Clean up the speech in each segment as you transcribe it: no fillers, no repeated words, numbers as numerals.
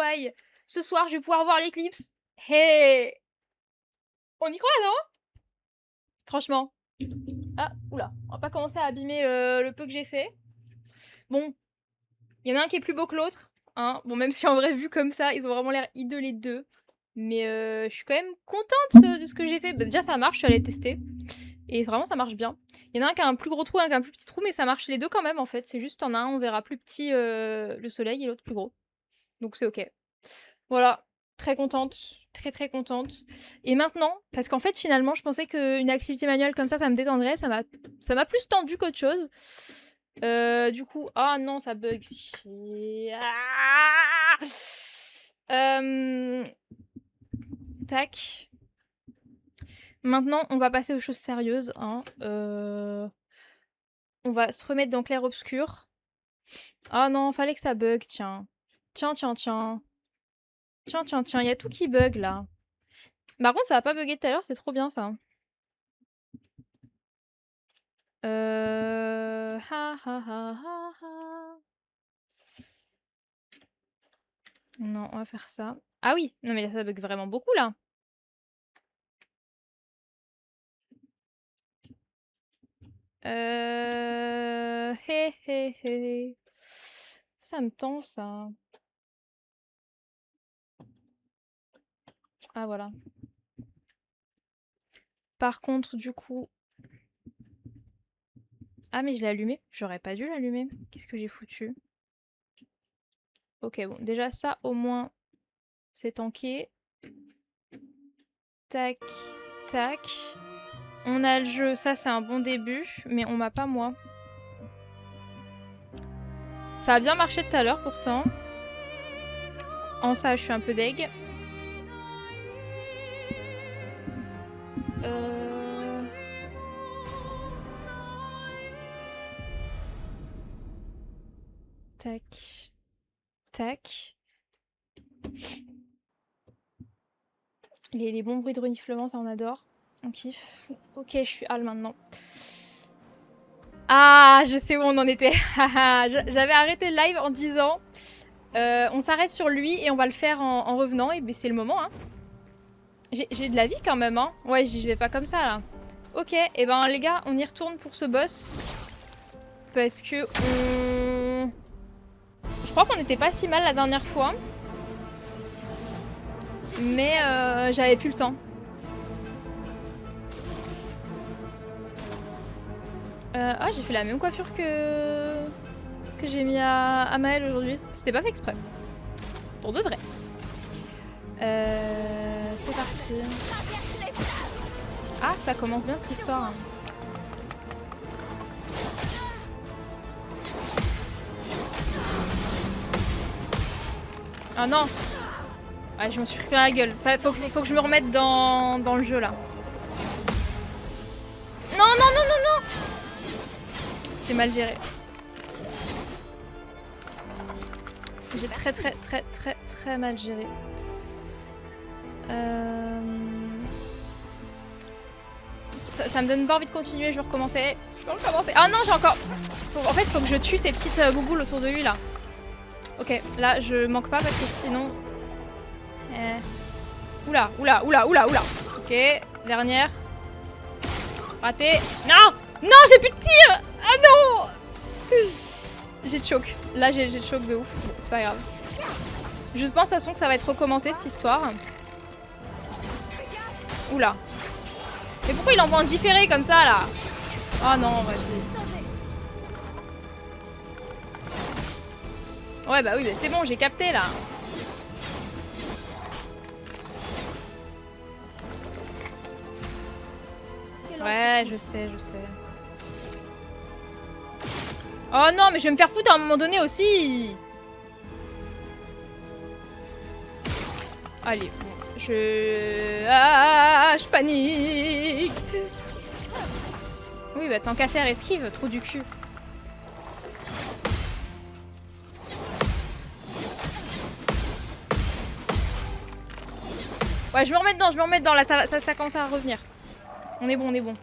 Hawaï. Ce soir, je vais pouvoir voir l'éclipse. Hey! On y croit, non? Franchement. Ah, oula. On va pas commencer à abîmer le peu que j'ai fait. Bon. Il y en a un qui est plus beau que l'autre. Hein. Bon, même si en vrai, vu comme ça, ils ont vraiment l'air hideux les deux. Mais je suis quand même contente de ce que j'ai fait. Bah, déjà, ça marche, je suis allée tester. Et vraiment, ça marche bien. Il y en a un qui a un plus gros trou, un qui a un plus petit trou, mais ça marche les deux quand même, en fait. C'est juste, t'en as un, on verra plus petit le soleil, et l'autre plus gros. Donc c'est ok. Voilà. Très contente. Très très contente. Et maintenant, parce qu'en fait, finalement, je pensais qu'une activité manuelle comme ça me détendrait. Ça m'a plus tendu qu'autre chose. Du coup... Ah non, ça bug. Tac. Maintenant, on va passer aux choses sérieuses. Hein. On va se remettre dans clair-obscur. Ah non, fallait que ça bug, tiens. Tiens, tiens, tiens. Tiens, tiens, tiens, il y a tout qui bug, là. Par contre, ça va pas bugger tout à l'heure, c'est trop bien, ça. Ha, ha, ha, ha, ha. Non, on va faire ça. Ah oui, non mais là, ça bug vraiment beaucoup, là. Hé, hé, hé. Ça me tend, ça. Ah, voilà. Par contre, du coup... Ah, mais je l'ai allumé. J'aurais pas dû l'allumer. Qu'est-ce que j'ai foutu? Ok, bon. Déjà, ça, au moins, c'est tanké. Tac, tac. On a le jeu. Ça, c'est un bon début. Mais on m'a pas, moi. Ça a bien marché tout à l'heure, pourtant. En ça, je suis un peu deg. Tac. Tac. Les bons bruits de reniflement, ça on adore. On kiffe. Ok, je suis Hal maintenant. Ah, je sais où on en était. J'avais arrêté le live en disant on s'arrête sur lui et on va le faire en revenant. Et ben c'est le moment. Hein. J'ai de la vie quand même. Hein. Ouais, je vais pas comme ça là. Ok, et ben les gars, on y retourne pour ce boss. Parce que on... Je crois qu'on était pas si mal la dernière fois. Mais j'avais plus le temps. Ah, j'ai fait la même coiffure que j'ai mis à Maël aujourd'hui. C'était pas fait exprès. Pour de vrai. C'est parti. Ah, ça commence bien cette histoire. Ah non. Ouais, je me suis pris à la gueule. Faut que je me remette dans le jeu là. Non, non, non, non, non. J'ai mal géré. J'ai très mal géré. Ça me donne pas envie de continuer, je vais recommencer. Je peux recommencer. Ah non, j'ai encore... En fait, il faut que je tue ces petites bouboules autour de lui, là. Ok, là, je manque pas parce que sinon... Oula, oula, oula, oula, oula. Ok, dernière. Raté. Non. Non, j'ai plus de tir. Ah non. J'ai de choc. Là, j'ai de choc de ouf. Bon, c'est pas grave. Je pense de toute façon que ça va être recommencé, cette histoire. Oula. Mais pourquoi il envoie en différé comme ça, là? Oh non, vas-y. Ouais, bah oui, mais c'est bon, j'ai capté, là. Ouais, je sais, je sais. Oh non, mais je vais me faire foutre à un moment donné aussi. Allez, bon, je panique. Oui, bah tant qu'à faire, esquive, trop du cul. Ouais, je me remets dedans, là, ça commence à revenir. On est bon, on est bon.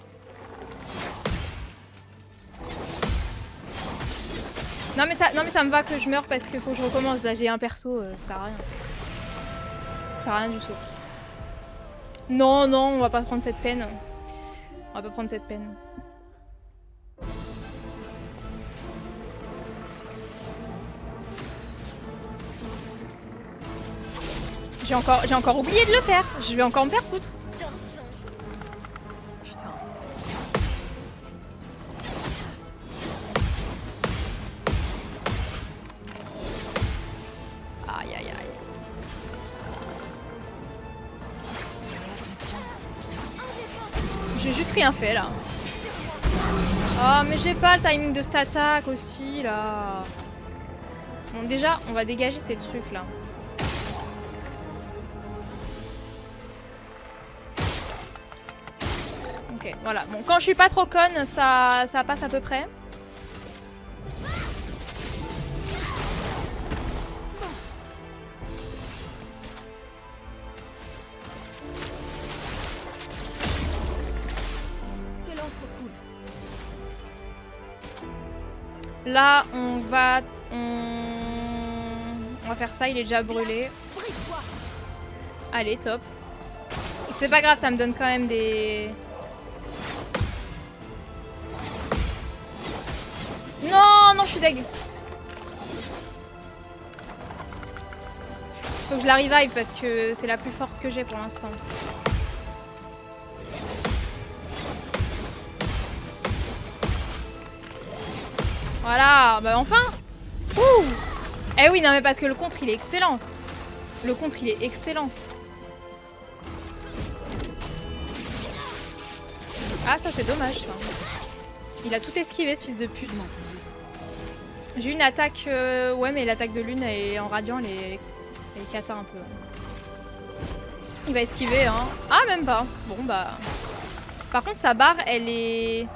Non mais ça me va que je meure parce qu'il faut que je recommence. Là j'ai un perso, ça sert à rien. Ça sert à rien du tout. Non, non, on va pas prendre cette peine. On va pas prendre cette peine. J'ai encore oublié de le faire. Je vais encore me faire foutre. Putain. Aïe aïe aïe. J'ai juste rien fait là. Oh mais j'ai pas le timing de cette attaque aussi là. Bon déjà on va dégager ces trucs là. Ok voilà. Bon quand je suis pas trop conne ça passe à peu près. Là, on va faire ça, il est déjà brûlé. Allez, top. C'est pas grave, ça me donne quand même des... Non, non, je suis deg. Faut que je la revive parce que c'est la plus forte que j'ai pour l'instant. Voilà, bah enfin. Ouh. Eh oui, non mais parce que le contre il est excellent. Le contre il est excellent. Ah ça c'est dommage ça. Il a tout esquivé ce fils de pute. J'ai une attaque... Ouais mais l'attaque de lune est en radiant, elle est cata un peu. Il va esquiver hein. Ah même pas. Bon bah... Par contre sa barre elle est...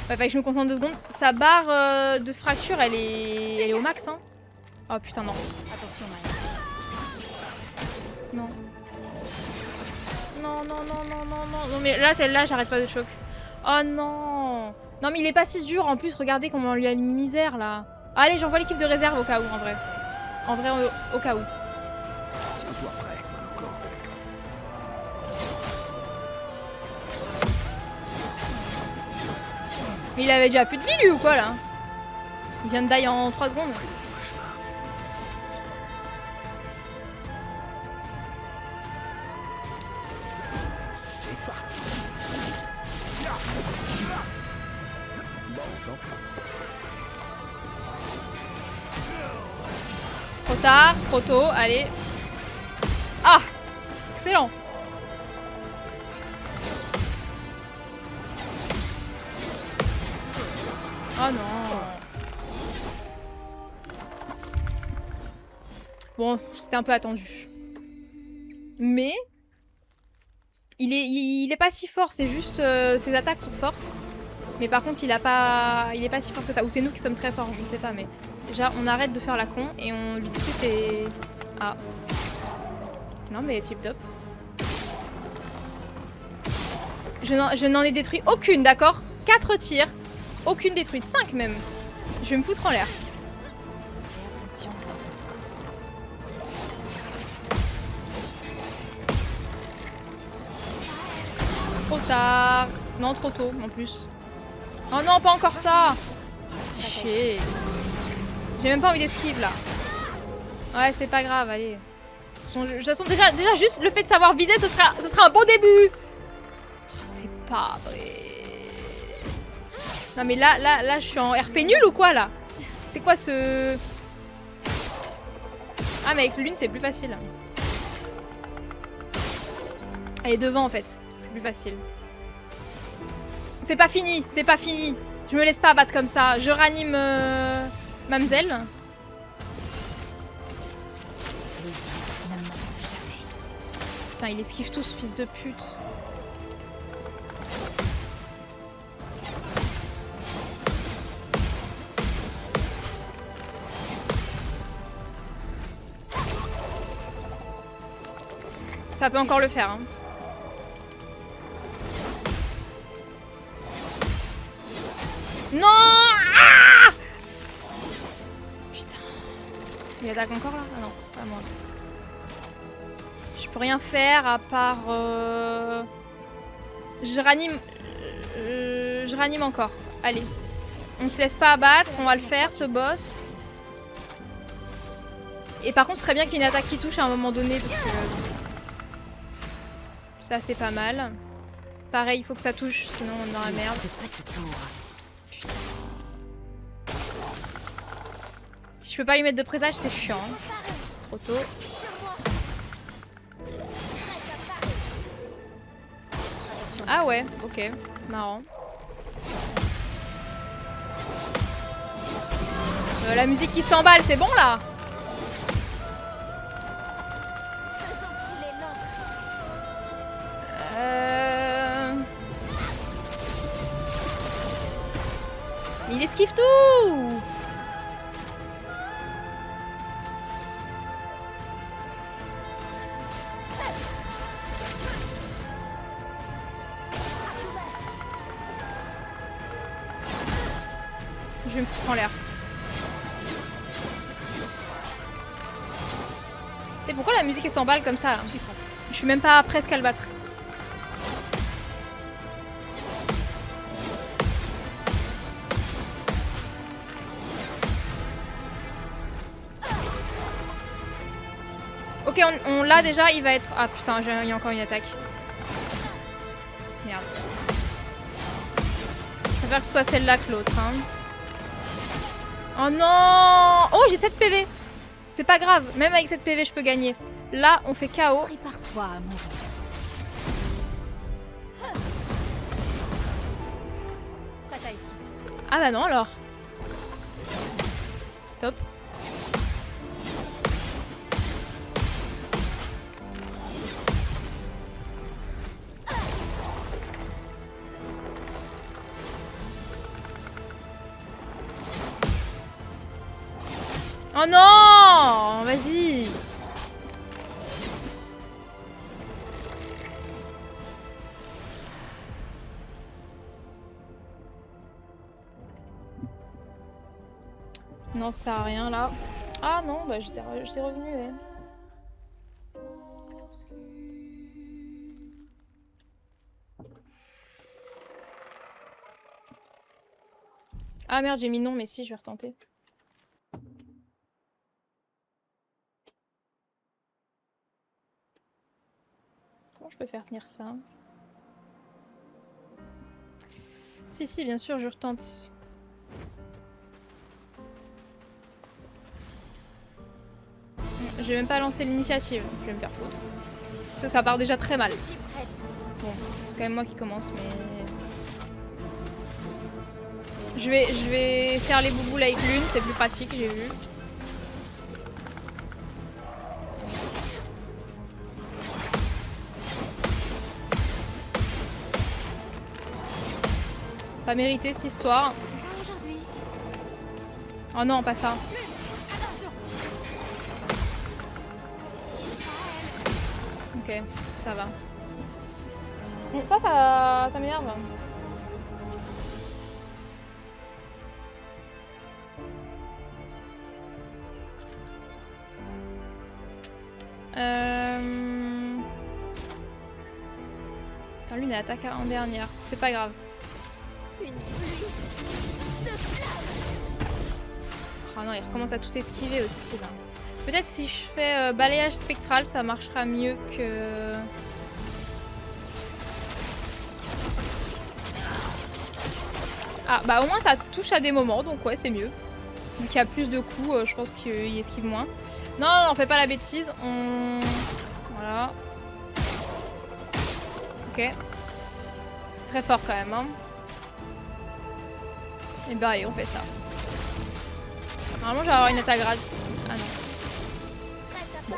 Ouais, fallait que je me concentre 2 secondes. Sa barre de fracture, elle est au max. Hein. Oh putain, non. Attention, Maya. Non. Non, non, non, non, non, non. Non, mais là, celle-là, j'arrête pas de choc. Oh non. Non, mais il est pas si dur. En plus, regardez comment on lui a une misère, là. Allez, j'envoie l'équipe de réserve au cas où, en vrai. En vrai, au cas où. Mais il avait déjà plus de vie lui ou quoi là? Il vient de die en 3 secondes. Trop tard, trop tôt, allez. Ah! Excellent! Oh non. Bon, c'était un peu attendu. Mais il est pas si fort, c'est juste ses attaques sont fortes. Mais par contre, il est pas si fort que ça. Ou c'est nous qui sommes très forts, je sais pas. Mais déjà, on arrête de faire la con et on lui détruit ses... Ah. Non mais tip top. Je n'en ai détruit aucune, d'accord? 4 tirs. Aucune détruite, 5 même. Je vais me foutre en l'air. Trop tard. Non, trop tôt en plus. Oh non, pas encore ça. Chier. J'ai même pas envie d'esquive là. Ouais, c'est pas grave, allez. De toute façon, déjà juste le fait de savoir viser, ce sera un bon début. Oh, c'est pas vrai. Non mais là, je suis en RP nul ou quoi là? C'est quoi ce... Ah mais avec lune c'est plus facile. Elle est devant en fait, c'est plus facile. C'est pas fini, c'est pas fini. Je me laisse pas abattre comme ça. Je ranime Mamzelle. Putain, il esquive tout ce fils de pute. Ça peut encore le faire. Hein. Non. Ah, putain. Il attaque encore là? Ah non, pas moi. Je peux rien faire à part... Je ranime... je ranime encore. Allez. On se laisse pas abattre, on va le faire ce boss. Et par contre, ce serait bien qu'il y ait une attaque qui touche à un moment donné parce que... Ça c'est pas mal. Pareil, il faut que ça touche, sinon on est dans la merde. Putain. Si je peux pas lui mettre de présage, c'est chiant. Trop tôt. Ah ouais, ok, marrant. La musique qui s'emballe, c'est bon là? Il esquive tout! Je vais me foutre en l'air. Et pourquoi la musique elle s'emballe comme ça là? Je suis même pas presque à le battre. Ok, on l'a déjà, il va être... Ah putain, il y a encore une attaque. Merde. Je préfère que ce soit celle-là que l'autre. Hein. Oh non! Oh, j'ai 7 PV. C'est pas grave, même avec 7 PV, je peux gagner. Là, on fait KO. Prépare-toi à mourir. Ah bah non alors. Top. Oh non! Vas-y! Non, ça sert à rien là. Ah non, bah j'étais revenu. Ouais. Ah merde, j'ai mis non, mais si, je vais retenter. Comment je peux faire tenir ça? Si, bien sûr, je retente. Je vais même pas lancer l'initiative, je vais me faire foutre. Parce que ça part déjà très mal. Bon, c'est quand même moi qui commence, mais... Je vais faire les bouboules avec l'une, c'est plus pratique, j'ai vu. Pas mérité cette histoire. Oh non, pas ça. Ok, ça va. Bon, ça m'énerve. Putain, lui, il attaque en dernière. C'est pas grave. Oh non, il recommence à tout esquiver aussi là. Peut-être si je fais balayage spectral, ça marchera mieux que... Ah bah au moins ça touche à des moments, donc ouais c'est mieux. Vu qu'il y a plus de coups, je pense qu'il esquive moins. Non, on fait pas la bêtise, on... Voilà. Ok. C'est très fort quand même, hein. Et bah allez, on fait ça. Normalement je vais avoir une attaque grade. Ah non. Bon.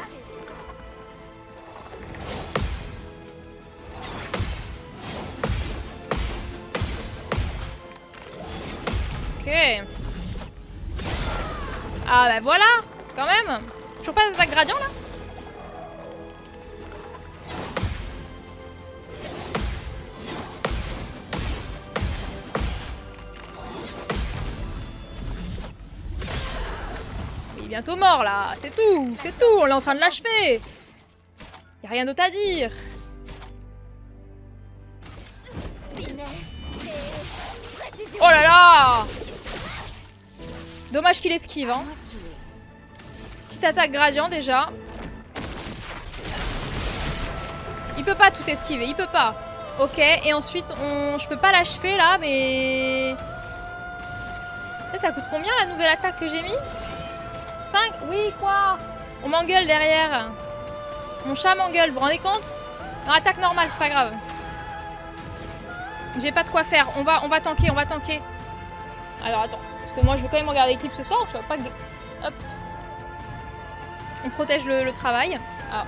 Ok. Ah bah voilà, quand même. Toujours pas d'attaque gradient là? bientôt mort là, c'est tout, on est en train de l'achever. Y a rien d'autre à dire. Oh là là! Dommage qu'il esquive, hein. Petite attaque gradient déjà. Il peut pas tout esquiver, il peut pas. Ok, et ensuite, je peux pas l'achever là, mais... Ça coûte combien la nouvelle attaque que j'ai mis? 5? Oui, quoi? On m'engueule derrière. Mon chat m'engueule, vous vous rendez compte? Non, attaque normale, c'est pas grave. J'ai pas de quoi faire, on va tanker, on va tanker. Alors attends, parce que moi je veux quand même regarder Eclipse ce soir, je vois pas que... Hop. On protège le travail. Ah.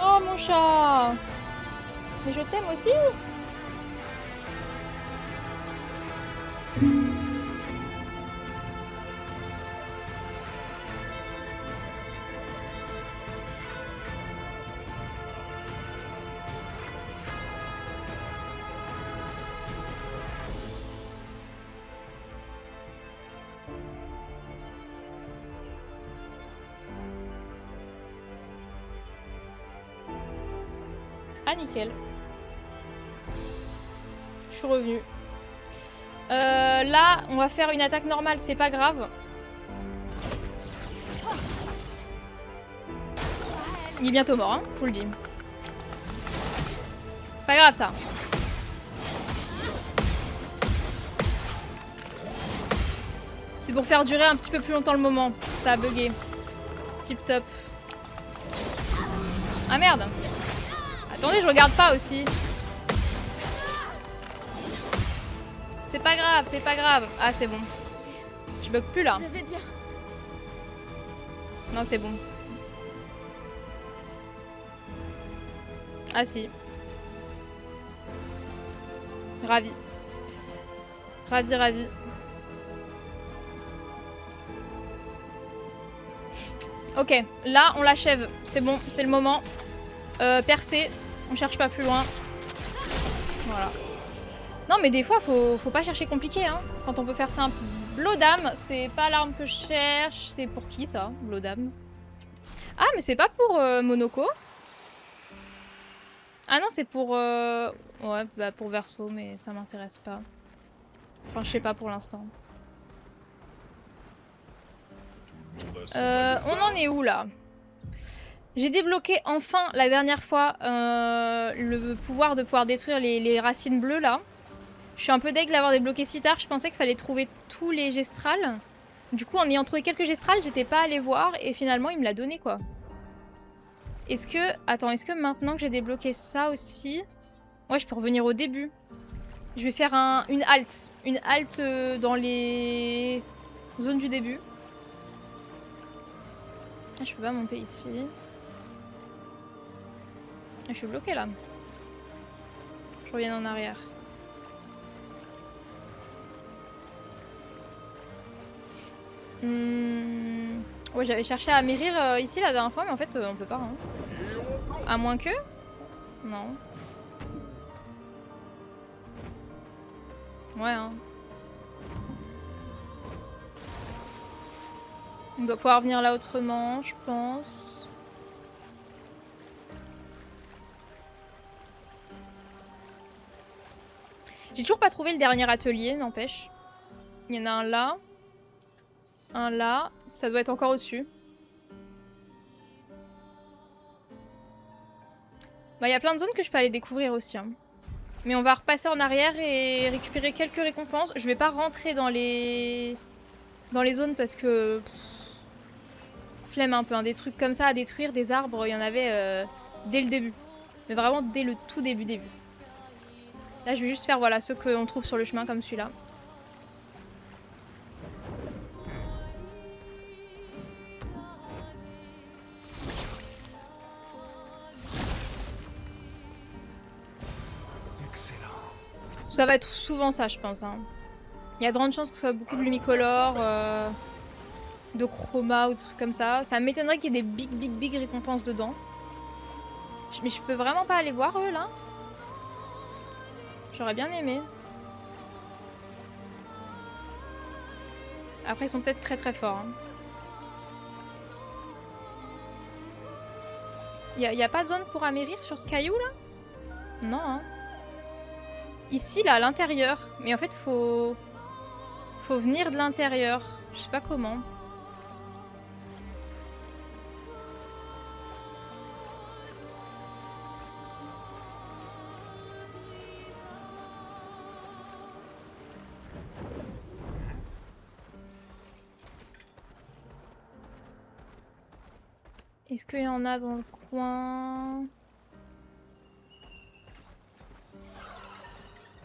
Oh mon chat! Mais je t'aime aussi! Ah nickel. Je suis revenue. Là, on va faire une attaque normale, c'est pas grave. Il est bientôt mort, hein, je vous le dis. Pas grave ça. C'est pour faire durer un petit peu plus longtemps le moment. Ça a bugué. Tip top. Ah merde. Attendez, je regarde pas aussi. C'est pas grave, c'est pas grave. Ah, c'est bon. Je bug plus là. Je vais bien. Non, c'est bon. Ah si. Ravi. Ravi, ravi. Ok, là on l'achève. C'est bon, c'est le moment. Percer. On cherche pas plus loin. Voilà. Non mais des fois faut pas chercher compliqué hein. Quand on peut faire simple. Blodam, c'est pas l'arme que je cherche. C'est pour qui ça, Blodam? Ah mais c'est pas pour Monoko. Ah non c'est pour... Ouais bah pour Verso mais ça m'intéresse pas. Enfin je sais pas pour l'instant. On en est où là? J'ai débloqué enfin la dernière fois le pouvoir de pouvoir détruire les racines bleues là. Je suis un peu deg de l'avoir débloqué si tard. Je pensais qu'il fallait trouver tous les gestrals. Du coup en ayant trouvé quelques gestrals j'étais pas allée voir et finalement il me l'a donné quoi. Est-ce que... Attends, est-ce que maintenant que j'ai débloqué ça aussi... Ouais je peux revenir au début. Je vais faire une halte. Une halte dans les zones du début. Ah, je peux pas monter ici. Ah, je suis bloquée là. Je reviens en arrière. Ouais, j'avais cherché à mérir ici la dernière fois, mais en fait, on peut pas. Hein. À moins que... Non. Ouais, hein. On doit pouvoir venir là autrement, je pense. J'ai toujours pas trouvé le dernier atelier, n'empêche. Il y en a un là. Un là. Ça doit être encore au-dessus. Bah, il y a plein de zones que je peux aller découvrir aussi. Hein. Mais on va repasser en arrière et récupérer quelques récompenses. Je vais pas rentrer dans les zones parce que... Flemme un peu, hein. Des trucs comme ça à détruire, des arbres, il y en avait dès le début. Mais vraiment dès le tout début. Là, je vais juste faire voilà, ceux qu'on trouve sur le chemin comme celui-là. Ça va être souvent ça, je pense. Hein. Il y a de grandes chances que ce soit beaucoup de lumicolore, de chroma ou des trucs comme ça. Ça m'étonnerait qu'il y ait des big récompenses dedans. Mais je peux vraiment pas aller voir eux là? J'aurais bien aimé. Après ils sont peut-être très forts. Hein. Y a pas de zone pour amérir sur ce caillou là? Non hein. Ici là à l'intérieur. Mais en fait faut venir de l'intérieur. Je sais pas comment. Est-ce qu'il y en a dans le coin?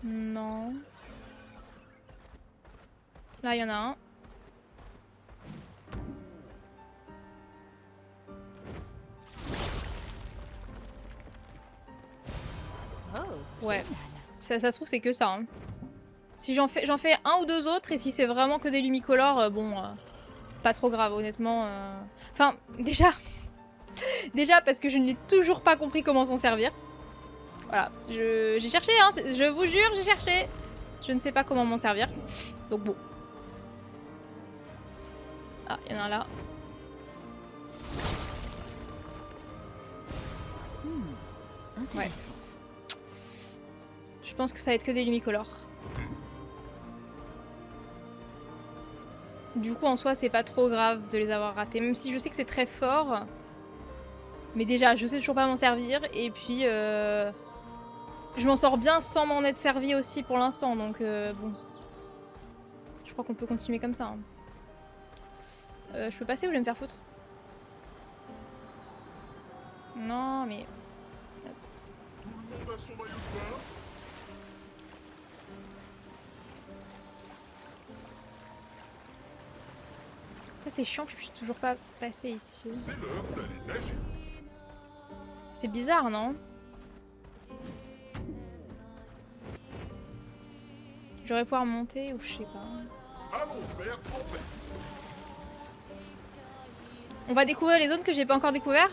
Non. Là, il y en a un. Ouais. Ça se trouve, c'est que ça. Hein. Si j'en fais un ou deux autres, et si c'est vraiment que des lumicolores, bon, pas trop grave, honnêtement. Enfin, déjà... Déjà parce que je n'ai toujours pas compris comment s'en servir. Voilà, j'ai cherché, hein, je vous jure, j'ai cherché. Je ne sais pas comment m'en servir. Donc bon. Ah, il y en a un là. Ouais. Je pense que ça va être que des lumicolores. Du coup, en soi, c'est pas trop grave de les avoir ratés. Même si je sais que c'est très fort. Mais déjà, je sais toujours pas m'en servir. Et puis, je m'en sors bien sans m'en être servi aussi pour l'instant. Donc, bon. Je crois qu'on peut continuer comme ça. Hein. Je peux passer ou je vais me faire foutre? Non, mais... Ça, c'est chiant que je puisse toujours pas passer ici. C'est bizarre, non? J'aurais pouvoir monter ou je sais pas. On va découvrir les zones que j'ai pas encore découvert.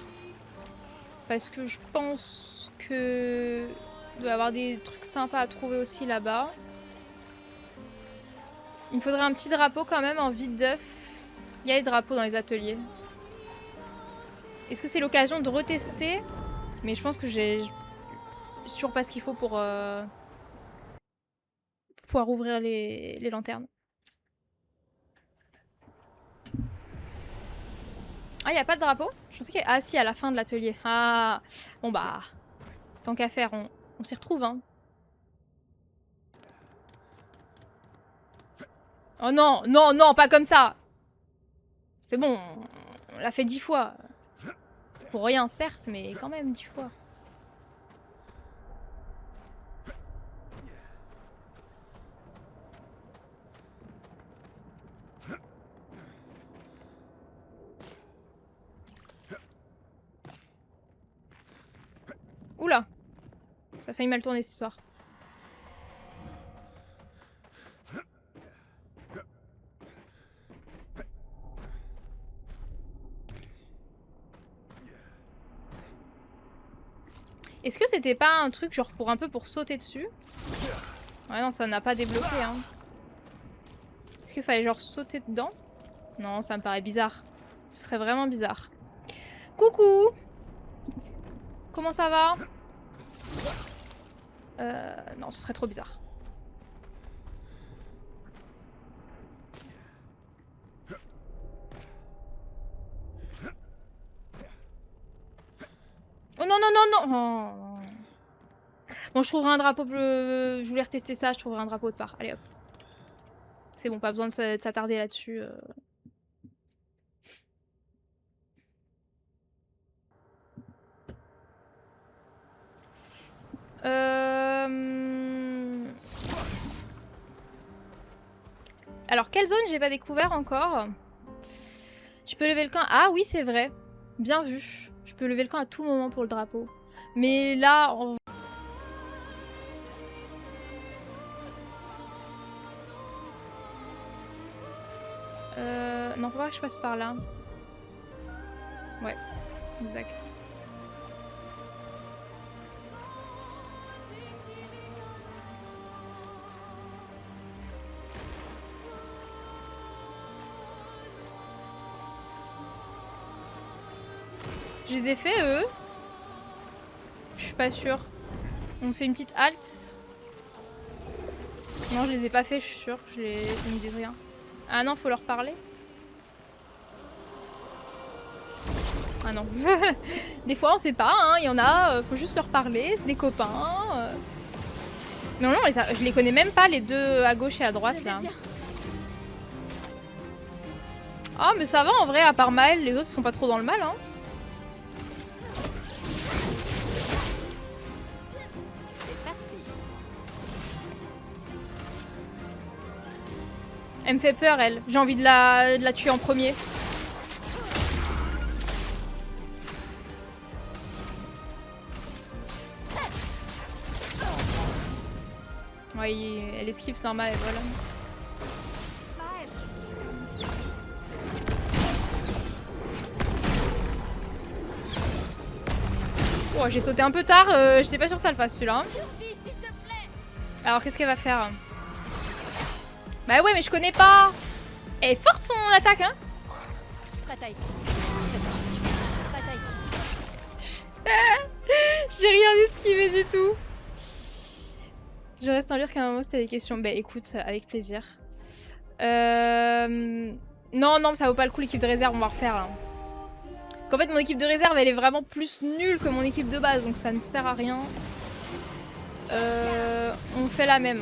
Parce que je pense que... il doit y avoir des trucs sympas à trouver aussi là-bas. Il me faudrait un petit drapeau quand même en vide d'œuf. Il y a des drapeaux dans les ateliers. Est-ce que c'est l'occasion de retester? Mais je pense que j'ai toujours pas ce qu'il faut pour pouvoir ouvrir les lanternes. Ah, il n'y a pas de drapeau? Je pensais qu'il y a... Ah si, à la fin de l'atelier. Ah, bon bah... Tant qu'à faire, on s'y retrouve, hein. Oh non, non, non, pas comme ça! C'est bon, on l'a fait 10 fois. Pour rien, certes, mais quand même 10 fois. Oula! Ça a failli mal tourner cette histoire. Est-ce que c'était pas un truc genre pour un peu pour sauter dessus? Ouais non, ça n'a pas débloqué hein. Est-ce qu'il fallait genre sauter dedans? Non, ça me paraît bizarre. Ce serait vraiment bizarre. Coucou! Comment ça va? Non, ce serait trop bizarre. Oh non, non, non, non! Oh. Bon, je trouverai un drapeau bleu. Je voulais retester ça, je trouverai un drapeau de part. Allez hop. C'est bon, pas besoin de s'attarder là-dessus. Alors, quelle zone j'ai pas découvert encore? Je peux lever le camp. Ah oui, c'est vrai. Bien vu. Je peux lever le camp à tout moment pour le drapeau. Mais là... Non, faut pas que je passe par là. Ouais, exact. Je les ai fait, eux. Je suis pas sûre. On fait une petite halte. Non, je les ai pas fait, je suis sûre. Ils me disent rien. Ah non, faut leur parler. Ah non. Des fois, on sait pas, hein. Il y en a, faut juste leur parler. C'est des copains. Mais non, je les connais même pas, les deux à gauche et à droite, là. Ah, mais ça va, en vrai, à part Maël, les autres sont pas trop dans le mal, hein. Elle me fait peur, elle. J'ai envie de la tuer en premier. Ouais, elle esquive, c'est normal, voilà. Oh, j'ai sauté un peu tard, j'étais pas sûre que ça le fasse celui-là. Alors, qu'est-ce qu'elle va faire? Bah ouais, mais je connais pas. Elle est forte son attaque, hein. J'ai rien esquivé du tout. Je reste en lire qu'à un moment c'était des questions. Bah écoute, avec plaisir. Non, non, ça vaut pas le coup l'équipe de réserve, on va refaire là. Parce qu'en fait mon équipe de réserve elle est vraiment plus nulle que mon équipe de base, donc ça ne sert à rien. On fait la même,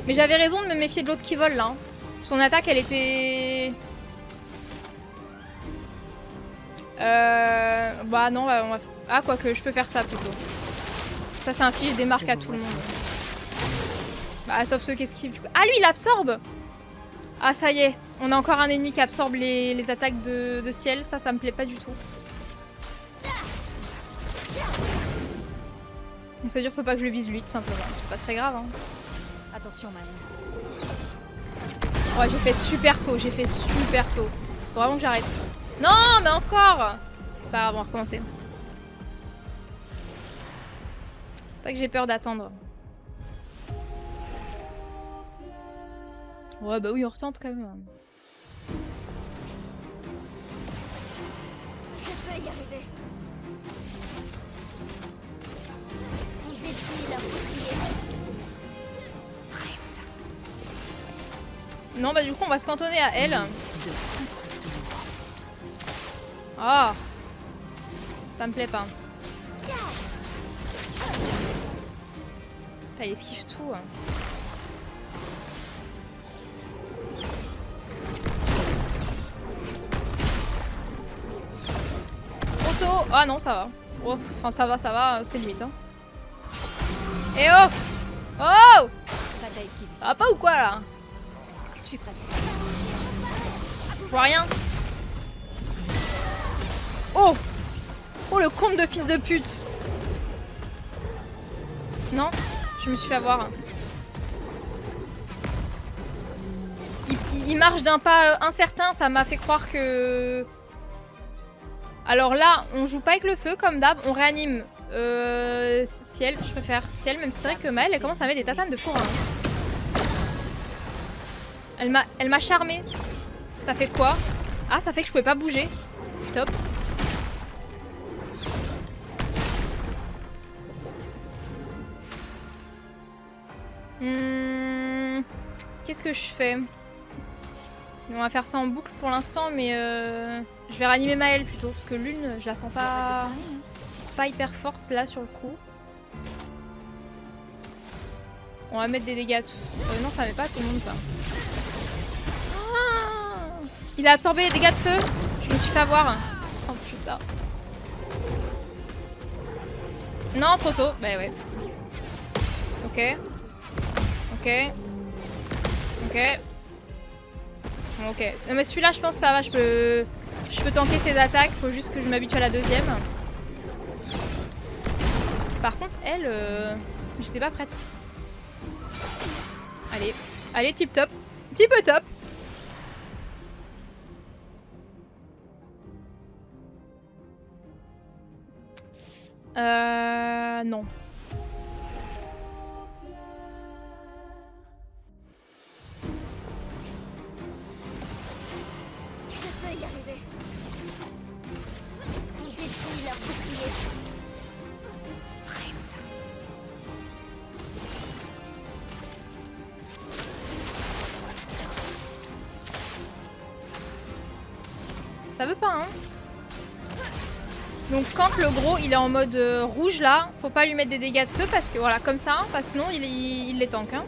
Mais j'avais raison de me méfier de l'autre qui vole là. Hein. Son attaque elle était... Bah non, on va... Ah quoique, je peux faire ça plutôt. Ça inflige des marques à tout le monde. Bah sauf ceux qui esquivent du coup. Ah lui il absorbe. Ah ça y est, on a encore un ennemi qui absorbe les attaques de ciel. Ça me plaît pas du tout. Donc ça veut dire faut pas que je le vise lui tout simplement. C'est pas très grave hein. Attention Maël. Ouais j'ai fait super tôt, Faut vraiment que j'arrête. Non mais encore. C'est pas grave, on va recommencer. Pas que j'ai peur d'attendre. Ouais bah oui on retente quand même. Je peux y arriver. On détruit la bouclier. Prête. Non bah du coup on va se cantonner à elle. Ah, ça me plaît pas. Putain, il esquive tout. Auto. Ah non, ça va. Oh, enfin ça va, c'était limite. Hein. Eh oh. Oh. Ça va pas ou quoi là? Je suis prête. Je vois rien. Oh. Oh le compte de fils de pute. Non, je me suis fait avoir. Il marche d'un pas incertain, ça m'a fait croire que... Alors là, on joue pas avec le feu comme d'hab, on réanime ciel, je préfère ciel, même si c'est vrai que Maël, elle commence à mettre des tatanes de four. Hein. Elle m'a charmé. Ça fait quoi? Ah, ça fait que je pouvais pas bouger. Top. Qu'est-ce que je fais? On va faire ça en boucle pour l'instant, mais je vais ranimer Maël plutôt, parce que l'une, je la sens pas hyper forte là sur le coup. On va mettre des dégâts à tout. Non, ça met pas à tout le monde ça. Ah, il a absorbé les dégâts de feu. Je me suis fait avoir. Oh putain. Non, trop tôt. Bah ouais. Ok. Ok. Ok. Ok. Non mais celui-là, je pense que ça va. Je peux tanker ses attaques. Faut juste que je m'habitue à la deuxième. Par contre, elle, j'étais pas prête. Allez. Allez, tip top. Tip top. Non. Je peux y arriver. On détruit leur bouclier. Ça veut pas, hein. Donc quand le gros il est en mode rouge là, faut pas lui mettre des dégâts de feu parce que voilà, comme ça, parce que sinon il les tank, hein.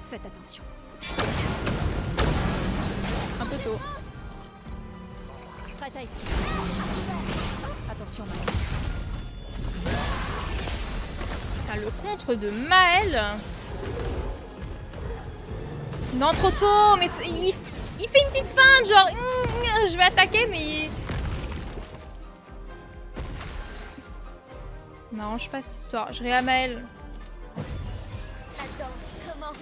Faites attention. Un peu tôt. Prête à esquiver. Attention, Maël. Putain, le contre de Maël. Non, trop tôt, mais il fait une petite feinte, genre je vais attaquer, mais m'arrange pas cette histoire. Je à Maël. La danse commence.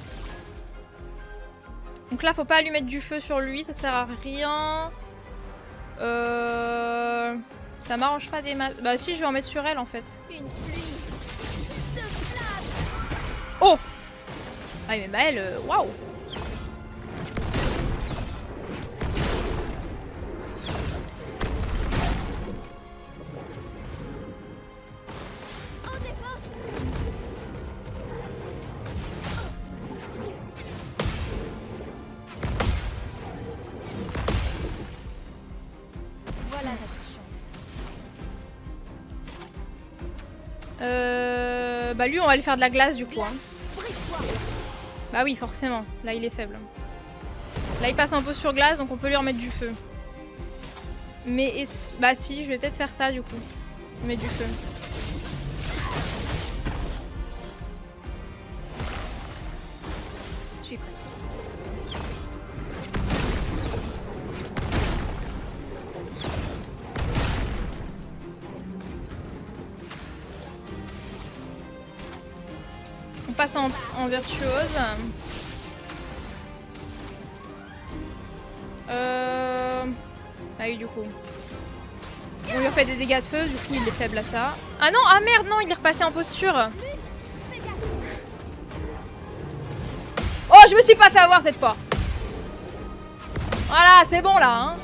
Donc là, faut pas lui mettre du feu sur lui, ça sert à rien. Ça m'arrange pas des masses. Bah si, je vais en mettre sur elle en fait. Une pluie de flammes. Oh. Ah mais Maël, waouh. En défense. Voilà notre chance. Bah lui, on va lui faire de la glace du coup. Hein. Brise-toi. Bah oui, forcément. Là, il est faible. Là, il passe un peu sur glace, donc on peut lui remettre du feu. Mais bah si, je vais peut-être faire ça du coup. Mettre du feu. Je suis prête. On passe en virtuose. Ah oui, du coup. On lui refait des dégâts de feu, du coup il est faible à ça. Ah non, ah merde, non, il est repassé en posture. Oh, je me suis pas fait avoir cette fois. Voilà, c'est bon là. Hein.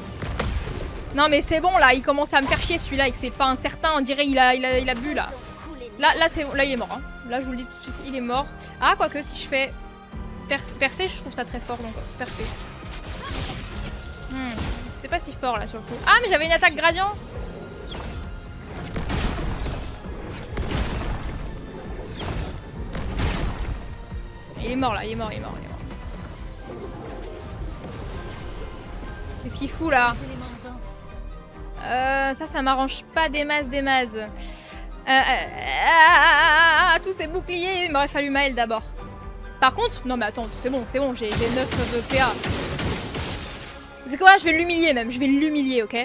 Non mais c'est bon là, il commence à me faire chier celui-là et que c'est pas incertain, on dirait il a bu là. Là c'est bon, là il est mort. Hein. Là je vous le dis tout de suite, il est mort. Ah, quoique si je fais percer, je trouve ça très fort donc percer. C'était pas si fort là sur le coup. Ah mais j'avais une attaque gradient. Il est mort là, il est mort. Qu'est-ce qu'il fout là? Ça m'arrange pas des masses. Tous ces boucliers, il m'aurait fallu Maël d'abord. Par contre, non mais attends, c'est bon, j'ai 9 PA. C'est quoi? Je vais l'humilier même, ok?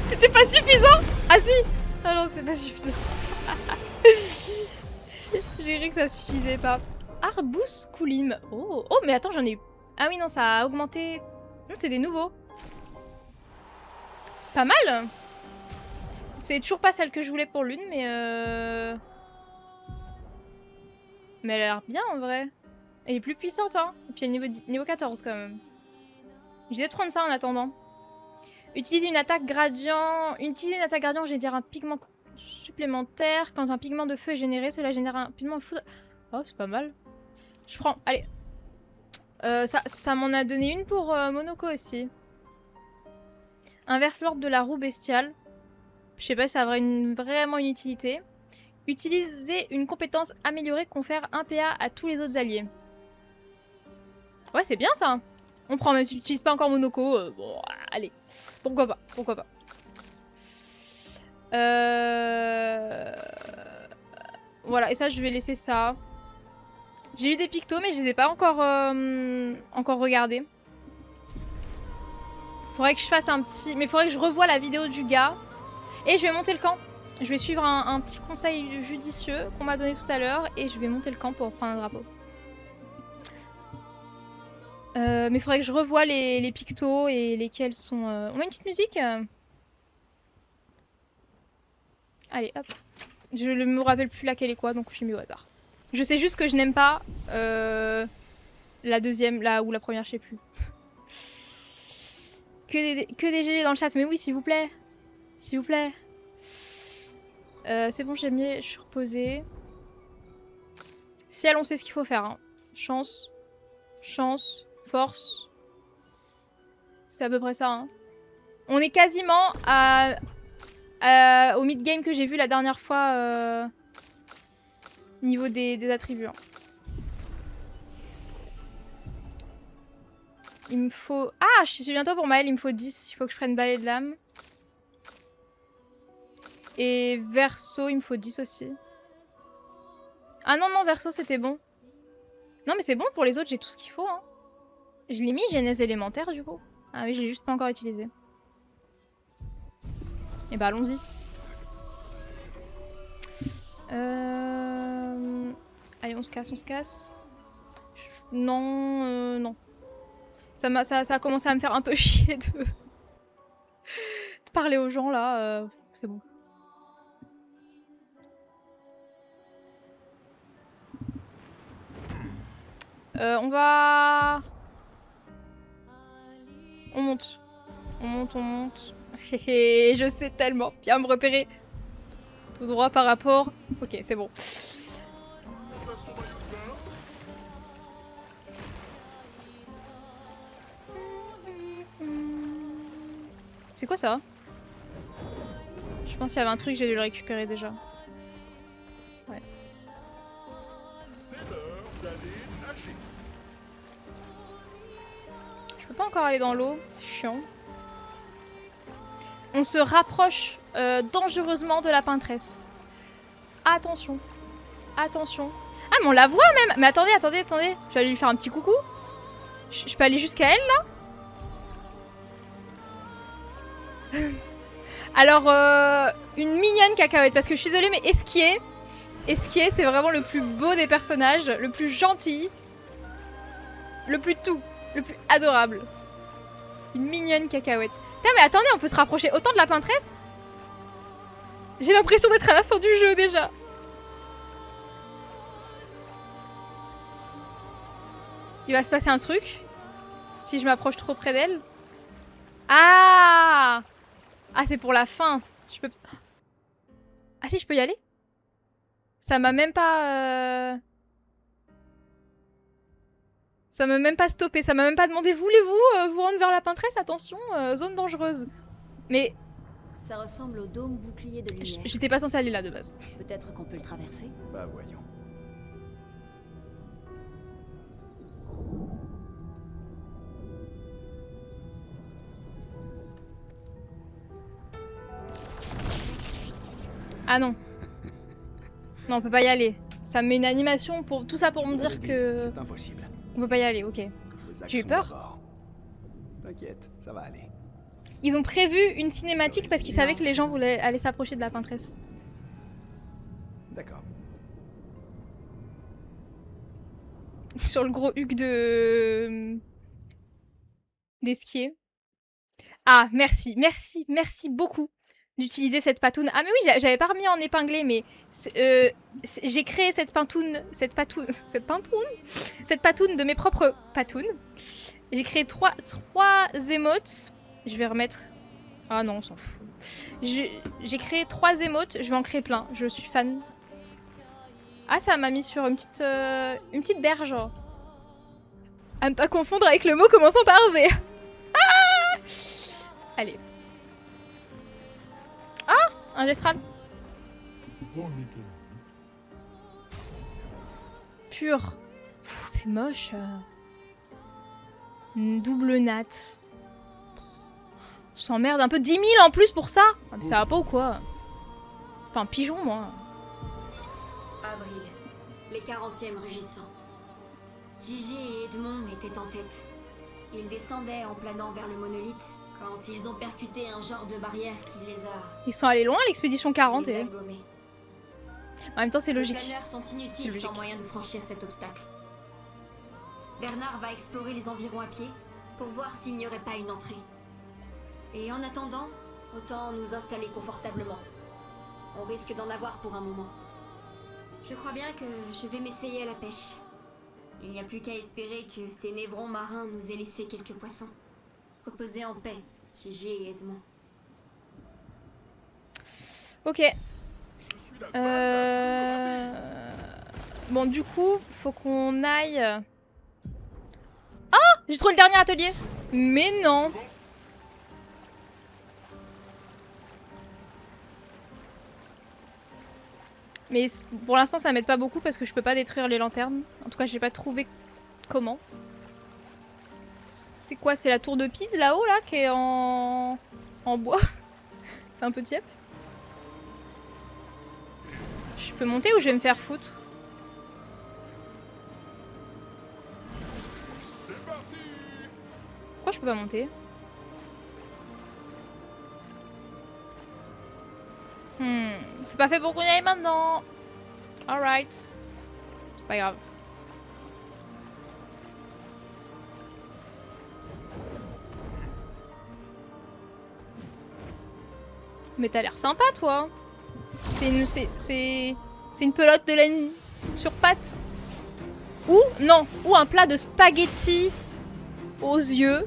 C'était pas suffisant? Ah si! Ah non, c'était pas suffisant. J'ai cru que ça suffisait pas. Arbous Koulim. Oh, mais attends, j'en ai eu. Ah oui, non, ça a augmenté. Non, c'est des nouveaux. Pas mal. C'est toujours pas celle que je voulais pour l'une, mais mais elle a l'air bien en vrai. Elle est plus puissante, hein. Et puis elle est niveau 14 quand même. J'ai de prendre ça en attendant. Utiliser une attaque gradient. J'allais dire un pigment supplémentaire. Quand un pigment de feu est généré, cela génère un pigment de foudre. Oh, c'est pas mal. Je prends. Allez. Ça m'en a donné une pour Monoko aussi. Inverse l'ordre de la roue bestiale. Je sais pas si ça aurait vraiment une utilité. Utiliser une compétence améliorée confère 1 PA à tous les autres alliés. Ouais, c'est bien ça. On prend, même si tu n'utilises pas encore Monoko. Bon, allez. Pourquoi pas. Voilà, et ça, je vais laisser ça. J'ai eu des pictos, mais je les ai pas encore regardés. Faudrait que je fasse un petit... Mais faudrait que je revoie la vidéo du gars. Et je vais monter le camp. Je vais suivre un petit conseil judicieux qu'on m'a donné tout à l'heure. Et je vais monter le camp pour prendre un drapeau. Mais faudrait que je revoie les pictos et lesquels sont... On met une petite musique Allez, hop. Je ne me rappelle plus laquelle est quoi, donc j'ai mis au hasard. Je sais juste que je n'aime pas la deuxième, ou la première, je sais plus. Que des GG dans le chat, mais oui, s'il vous plaît. S'il vous plaît. C'est bon, j'ai mis, je suis reposée. Ciel, on sait ce qu'il faut faire. Hein. Chance. Chance. Force. C'est à peu près ça. Hein. On est quasiment au mid-game que j'ai vu la dernière fois. Niveau des attributs. Hein. Il me faut... Ah, je suis bientôt pour Maël, il me faut 10. Il faut que je prenne balai de l'âme. Et verso, il me faut 10 aussi. Ah non, non, verso, c'était bon. Non, mais c'est bon, pour les autres, j'ai tout ce qu'il faut. Hein. Je l'ai mis, genèse élémentaire, du coup. Ah oui, je l'ai juste pas encore utilisé. Et bah, allons-y. Allez, on se casse, on se casse. Non, non. Ça a commencé à me faire un peu chier de parler aux gens, là. C'est bon. On va... On monte. On monte, on monte. Je sais tellement bien me repérer. Tout droit par rapport... Ok, c'est bon. C'est quoi ça? Je pense qu'il y avait un truc, j'ai dû le récupérer déjà. Ouais. Je peux pas encore aller dans l'eau, c'est chiant. On se rapproche dangereusement de la peintresse. Attention. Attention. Ah mais on la voit même. Mais attendez, attendez, attendez. Je vais aller lui faire un petit coucou. Je peux aller jusqu'à elle là? Alors, une mignonne cacahuète. Parce que je suis désolée, mais Esquier, c'est vraiment le plus beau des personnages. Le plus gentil. Le plus tout. Le plus adorable. Une mignonne cacahuète. Putain, mais attendez, on peut se rapprocher autant de la peintresse? J'ai l'impression d'être à la fin du jeu déjà. Il va se passer un truc. Si je m'approche trop près d'elle. Ah! Ah, c'est pour la fin. Je peux... Ah si, je peux y aller? Ça m'a même pas... Ça m'a même pas stoppé. Ça m'a même pas demandé, voulez-vous vous rendre vers la peintresse? Attention, zone dangereuse. Mais... Ça ressemble au dôme bouclier de lumière. J'étais pas censée aller là de base. Peut-être qu'on peut le traverser? Bah voyons. Ah non. Non, on peut pas y aller. Ça me met une animation pour tout ça pour me dire que... C'est impossible. On peut pas y aller, ok. J'ai eu peur. T'inquiète, ça va aller. Ils ont prévu une cinématique parce qu'ils savaient que les gens voulaient aller s'approcher de la peintresse. D'accord. Sur le gros huc de... d'Esquier. Ah, merci, merci, merci beaucoup d'utiliser cette patoune. Ah mais oui, j'avais pas remis en épinglé, mais j'ai créé cette patoune de mes propres patounes. J'ai créé trois émotes. Je vais remettre... Ah non, on s'en fout. J'ai créé 3 émotes, je vais en créer plein. Je suis fan. Ah, ça m'a mis sur une petite berge. À ne pas confondre avec le mot commençant par V. Ah! Allez. Ah! Un gestral. Pur. C'est moche. Une double natte. On s'emmerde un peu. 10 000 en plus pour ça? Ah, mais ça va pas ou quoi? Enfin, pigeon, moi. Avril, les 40e rugissants. Gigi et Edmond étaient en tête. Ils descendaient en planant vers le monolithe quand ils ont percuté un genre de barrière qui les a... Ils sont allés loin, l'expédition 40. les Et... a gommés. En même temps, c'est Les logique. planeurs sont C'est inutiles logique. sans moyen de franchir cet obstacle. Bernard va explorer les environs à pied pour voir s'il n'y aurait pas une entrée. Et en attendant, autant nous installer confortablement. On risque d'en avoir pour un moment. Je crois bien que je vais m'essayer à la pêche. Il n'y a plus qu'à espérer que ces névrons marins nous aient laissé quelques poissons. Reposez en paix, Gigi et Edmond. Ok. Bon, du coup, faut qu'on aille... Ah! J'ai trouvé le dernier atelier. Mais non. Mais pour l'instant, ça m'aide pas beaucoup parce que je peux pas détruire les lanternes. En tout cas, j'ai pas trouvé comment. C'est quoi? C'est la tour de Pise là-haut, là, qui est en bois. C'est un peu tiep. Je peux monter ou je vais me faire foutre? Pourquoi je peux pas monter? C'est pas fait pour qu'on y aille maintenant. Alright. C'est pas grave. Mais t'as l'air sympa, toi. C'est une pelote de laine sur pattes. Ou, non, ou un plat de spaghettis aux yeux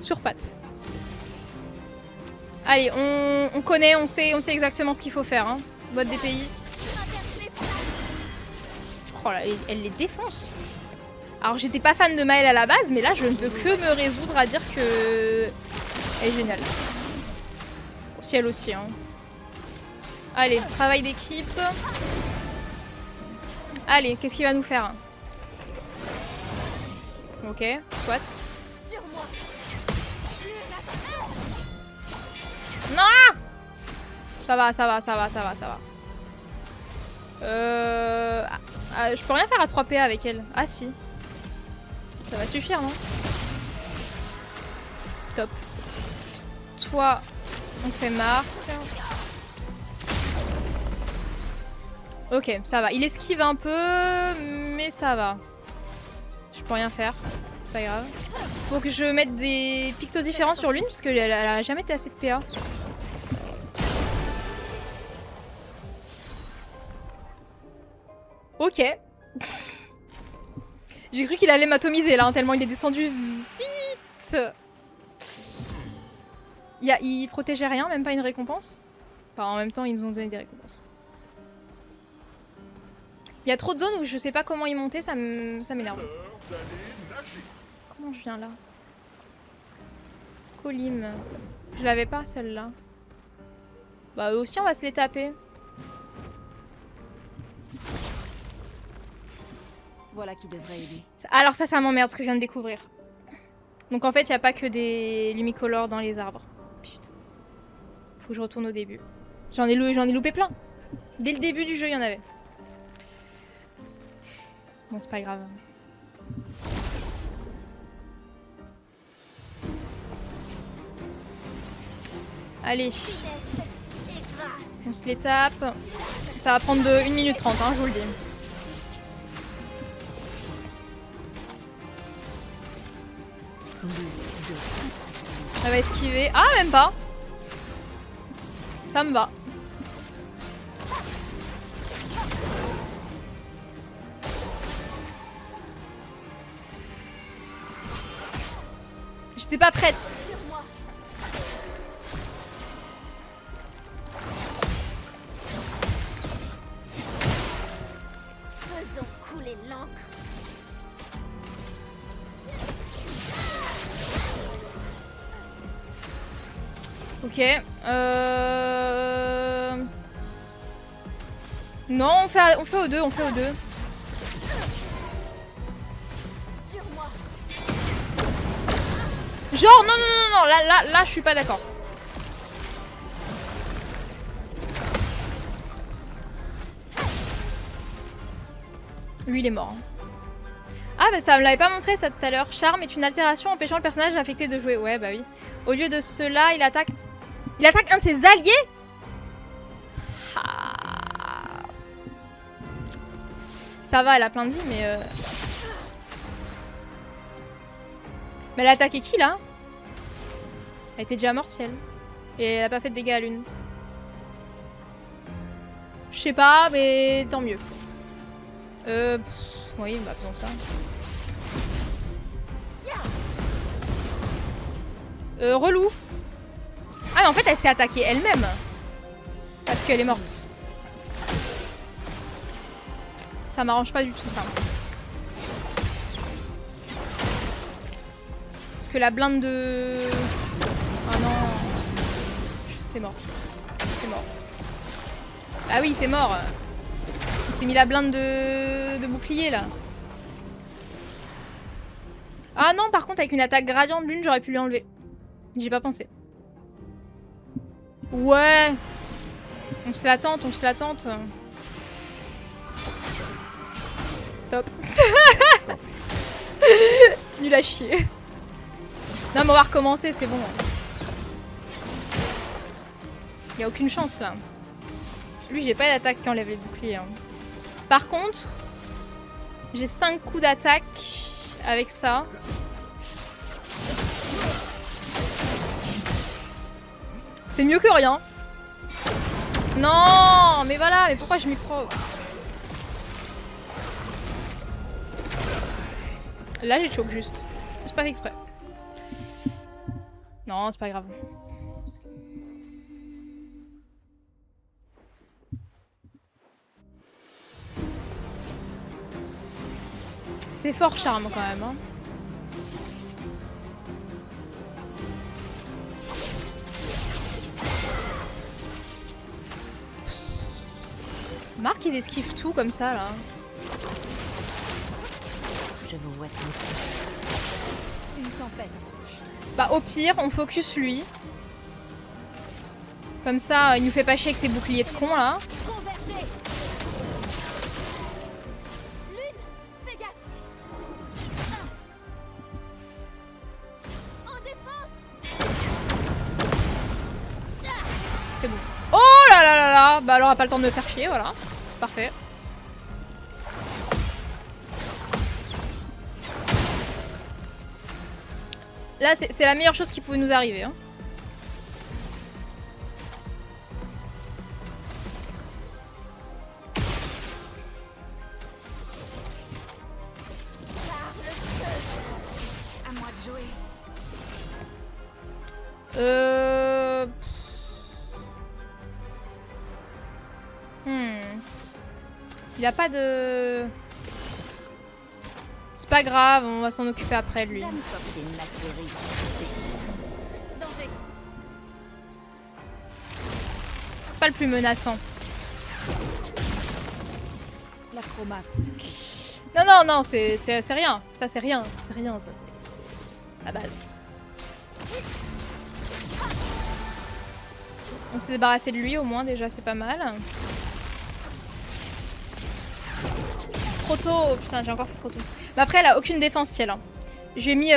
sur pattes. Allez, on connaît, on sait exactement ce qu'il faut faire. Hein. Vote d'épéiste. Oh là, elle les défonce. Alors, j'étais pas fan de Maëlle à la base, mais là, je ne peux que me résoudre à dire que... Elle est géniale. Au ciel aussi, hein. Allez, travail d'équipe. Allez, qu'est-ce qu'il va nous faire? Ok, soit. Non! Ça va. Je peux rien faire à 3 PA avec elle. Ah si. Ça va suffire, non? Top. Toi, on fait marque. Ok, ça va. Il esquive un peu, mais ça va. Je peux rien faire. C'est pas grave. Faut que je mette des pictos différents sur l'une, parce qu'elle a jamais été assez de PA. Ok. J'ai cru qu'il allait m'atomiser là, hein, tellement il est descendu vite. Il protégeait rien, même pas une récompense. Enfin, en même temps, ils nous ont donné des récompenses. Il y a trop de zones où je sais pas comment y monter, ça m'énerve. Comment je viens là? Colim. Je l'avais pas celle-là. Bah eux aussi on va se les taper. Voilà qui devrait aider. Alors ça m'emmerde ce que je viens de découvrir. Donc en fait il n'y a pas que des lumicolores dans les arbres. Putain. Faut que je retourne au début. J'en ai loupé plein. Dès le début du jeu il y en avait. Bon c'est pas grave. Allez. On se les tape. Ça va prendre de 1 minute 30, hein, je vous le dis. Ça va esquiver. Ah, même pas. Ça me va. J'étais pas prête. Faisons couler l'encre. Ok. Non, on fait au 2, on fait au 2. Sur moi. Genre, non, là, je suis pas d'accord. Lui, il est mort. Hein. Ah bah ça me l'avait pas montré ça tout à l'heure. Charme est une altération empêchant le personnage affecté de jouer. Ouais bah oui. Au lieu de cela, il attaque... Il attaque un de ses alliés. Ah. Ça va, elle a plein de vie mais... Mais elle a attaqué qui là? Elle était déjà mortielle. Et elle a pas fait de dégâts à l'une. Je sais pas, mais tant mieux. Oui, bah faisons ça. Relou. Ah mais en fait elle s'est attaquée elle-même. Parce qu'elle est morte. Ça m'arrange pas du tout ça. Parce que la blinde de... Ah non. C'est mort. C'est mort. Ah oui c'est mort. Il s'est mis la blinde de bouclier là. Ah non par contre avec une attaque gradiente lune j'aurais pu lui enlever. J'ai pas pensé. Ouais. On se la tente, on se la tente. Top. Nul à chier. Non mais on va recommencer, c'est bon. Y'a aucune chance là. Lui j'ai pas d'attaque qui enlève les boucliers. Hein. Par contre, j'ai 5 coups d'attaque avec ça. C'est mieux que rien. Non, mais voilà, mais pourquoi je m'y prends? Là, j'ai choke juste. J'ai pas fait exprès. Non, c'est pas grave. C'est fort charme quand même. Hein. Marc, ils esquivent tout comme ça là. Je vous vois une tempête. Bah au pire, on focus lui. Comme ça, il nous fait pas chier avec ses boucliers de con là. Convergez. Lune, fais gaffe. En défense. C'est bon. Oh là là là là. Bah elle aura pas le temps de me faire chier, voilà. Parfait. Là, c'est la meilleure chose qui pouvait nous arriver. Hein. À moi de jouer. Il a pas de... C'est pas grave, on va s'en occuper après lui. Danger. Pas le plus menaçant. La chroma. Non, non, non, c'est rien. Ça, c'est rien. C'est rien, ça. La base. On s'est débarrassé de lui, au moins, déjà, c'est pas mal. Trop tôt. Putain, j'ai encore fait trop tôt. Mais après, elle a aucune défense, si elle. Hein. Je lui ai mis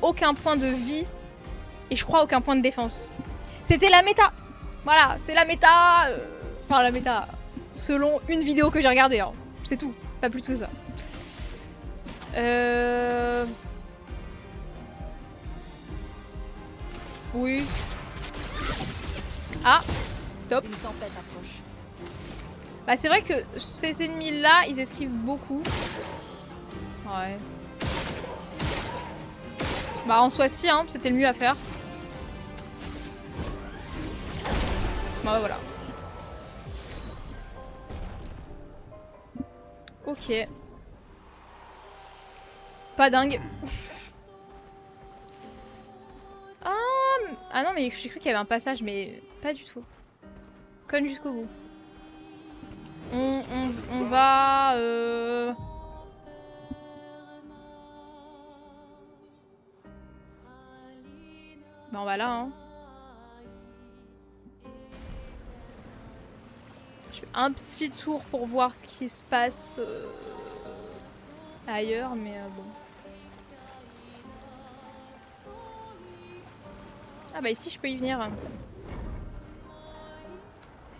aucun point de vie. Et je crois aucun point de défense. C'était la méta. Voilà, c'est la méta. Enfin, la méta. Selon une vidéo que j'ai regardée. Hein. C'est tout. Pas plus que ça. Oui. Ah, top. Une tempête approche. Bah c'est vrai que ces ennemis-là, ils esquivent beaucoup. Ouais. Bah en soi si, hein, c'était le mieux à faire. Bah voilà. Ok. Pas dingue. Ah non mais j'ai cru qu'il y avait un passage mais pas du tout. Conne jusqu'au bout. On va... Bah on va là hein. Je fais un petit tour pour voir ce qui se passe ailleurs, mais bon. Ah bah ici je peux y venir.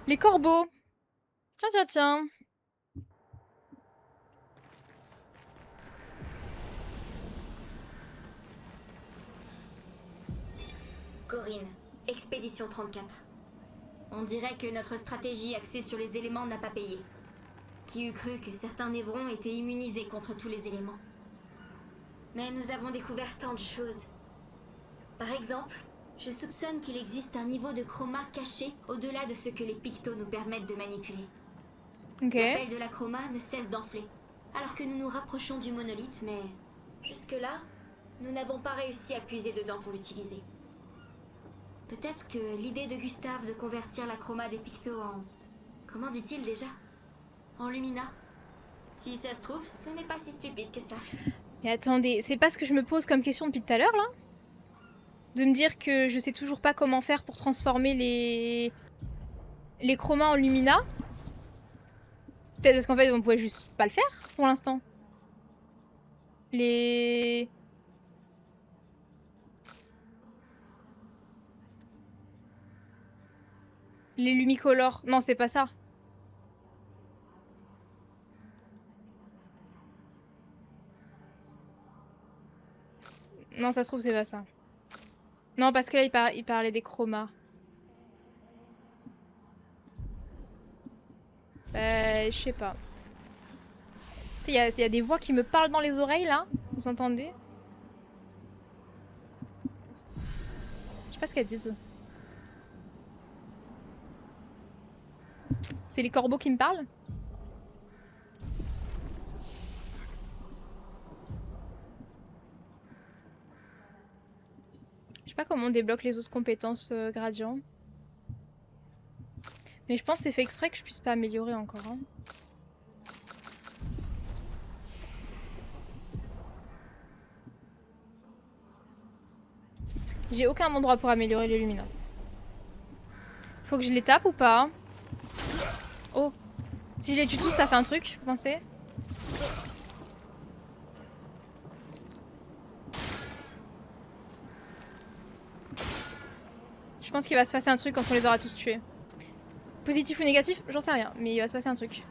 Les corbeaux. Tiens, tiens, tiens. Corinne, Expédition 34. On dirait que notre stratégie axée sur les éléments n'a pas payé. Qui eût cru que certains névrons étaient immunisés contre tous les éléments? Mais nous avons découvert tant de choses. Par exemple, je soupçonne qu'il existe un niveau de chroma caché au-delà de ce que les pictos nous permettent de manipuler. Ok. L'appel de la chroma ne cesse d'enfler, alors que nous nous rapprochons du monolithe, mais jusque-là, nous n'avons pas réussi à puiser dedans pour l'utiliser. Peut-être que l'idée de Gustave de convertir la chroma des pictos en... Comment dit-il déjà? En lumina. Si ça se trouve, ce n'est pas si stupide que ça. Mais attendez, c'est pas ce que je me pose comme question depuis tout à l'heure là? De me dire que je sais toujours pas comment faire pour transformer les chromas en lumina? Peut-être parce qu'en fait on pouvait juste pas le faire pour l'instant. Les lumicolores. Non, c'est pas ça. Non, ça se trouve, c'est pas ça. Non, parce que là, il parlait des chromas. Je sais pas. Il y a des voix qui me parlent dans les oreilles, là. Vous entendez? Je sais pas ce qu'elles disent. C'est les corbeaux qui me parlent? Je sais pas comment on débloque les autres compétences Gradient. Mais je pense que c'est fait exprès que je puisse pas améliorer encore. Hein. J'ai aucun endroit pour améliorer les lumineux. Faut que je les tape ou pas? Oh. Si je les tue tous, ça fait un truc, vous pensez? Je pense qu'il va se passer un truc quand on les aura tous tués. Positif ou négatif, j'en sais rien, mais il va se passer un truc.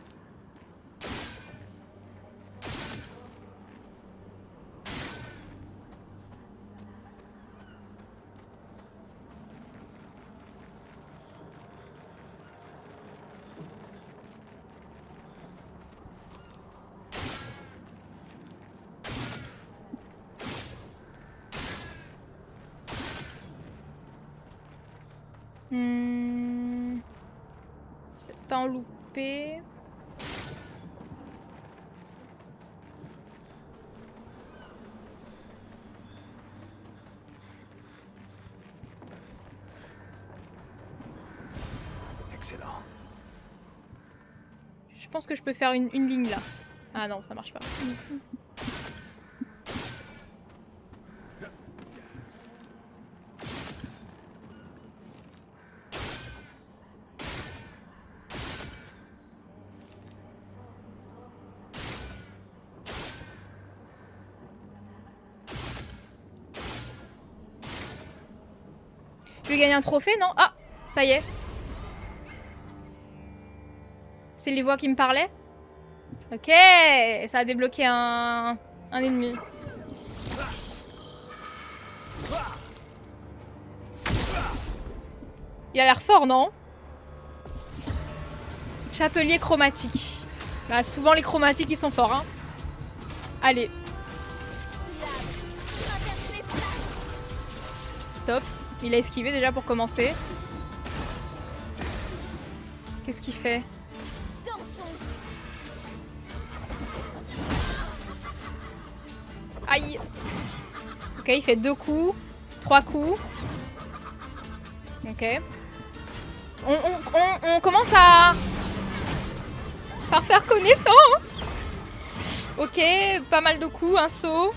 C'est pas en louper. Excellent. Je pense que je peux faire une ligne là. Ah non, ça marche pas. Je vais gagner un trophée, non? Ah, ça y est. C'est les voix qui me parlaient? Ok, ça a débloqué un ennemi. Il a l'air fort, non? Chapelier chromatique. Bah, souvent les chromatiques ils sont forts, hein. Allez. Top. Il a esquivé déjà pour commencer. Qu'est-ce qu'il fait? Aïe. Ok, il fait 2 coups, 3 coups. Ok. On commence à faire connaissance. Ok, pas mal de coups, un saut.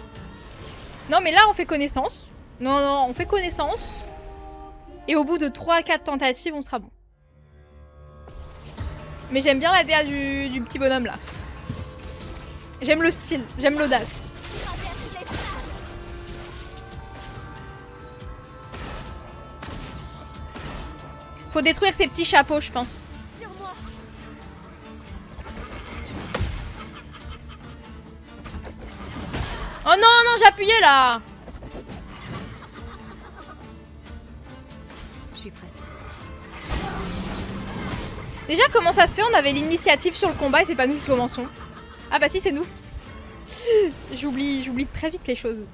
Non mais là on fait connaissance. Non, non, on fait connaissance. Et au bout de 3-4 tentatives, on sera bon. Mais j'aime bien la DA du petit bonhomme là. J'aime le style, j'aime l'audace. Traverse les flammes. Faut détruire ces petits chapeaux, je pense. Sur moi. Oh non, non, j'ai appuyé là. Je suis prête. Déjà, comment ça se fait? On avait l'initiative sur le combat et c'est pas nous qui commençons. Ah bah si, c'est nous. J'oublie très vite les choses.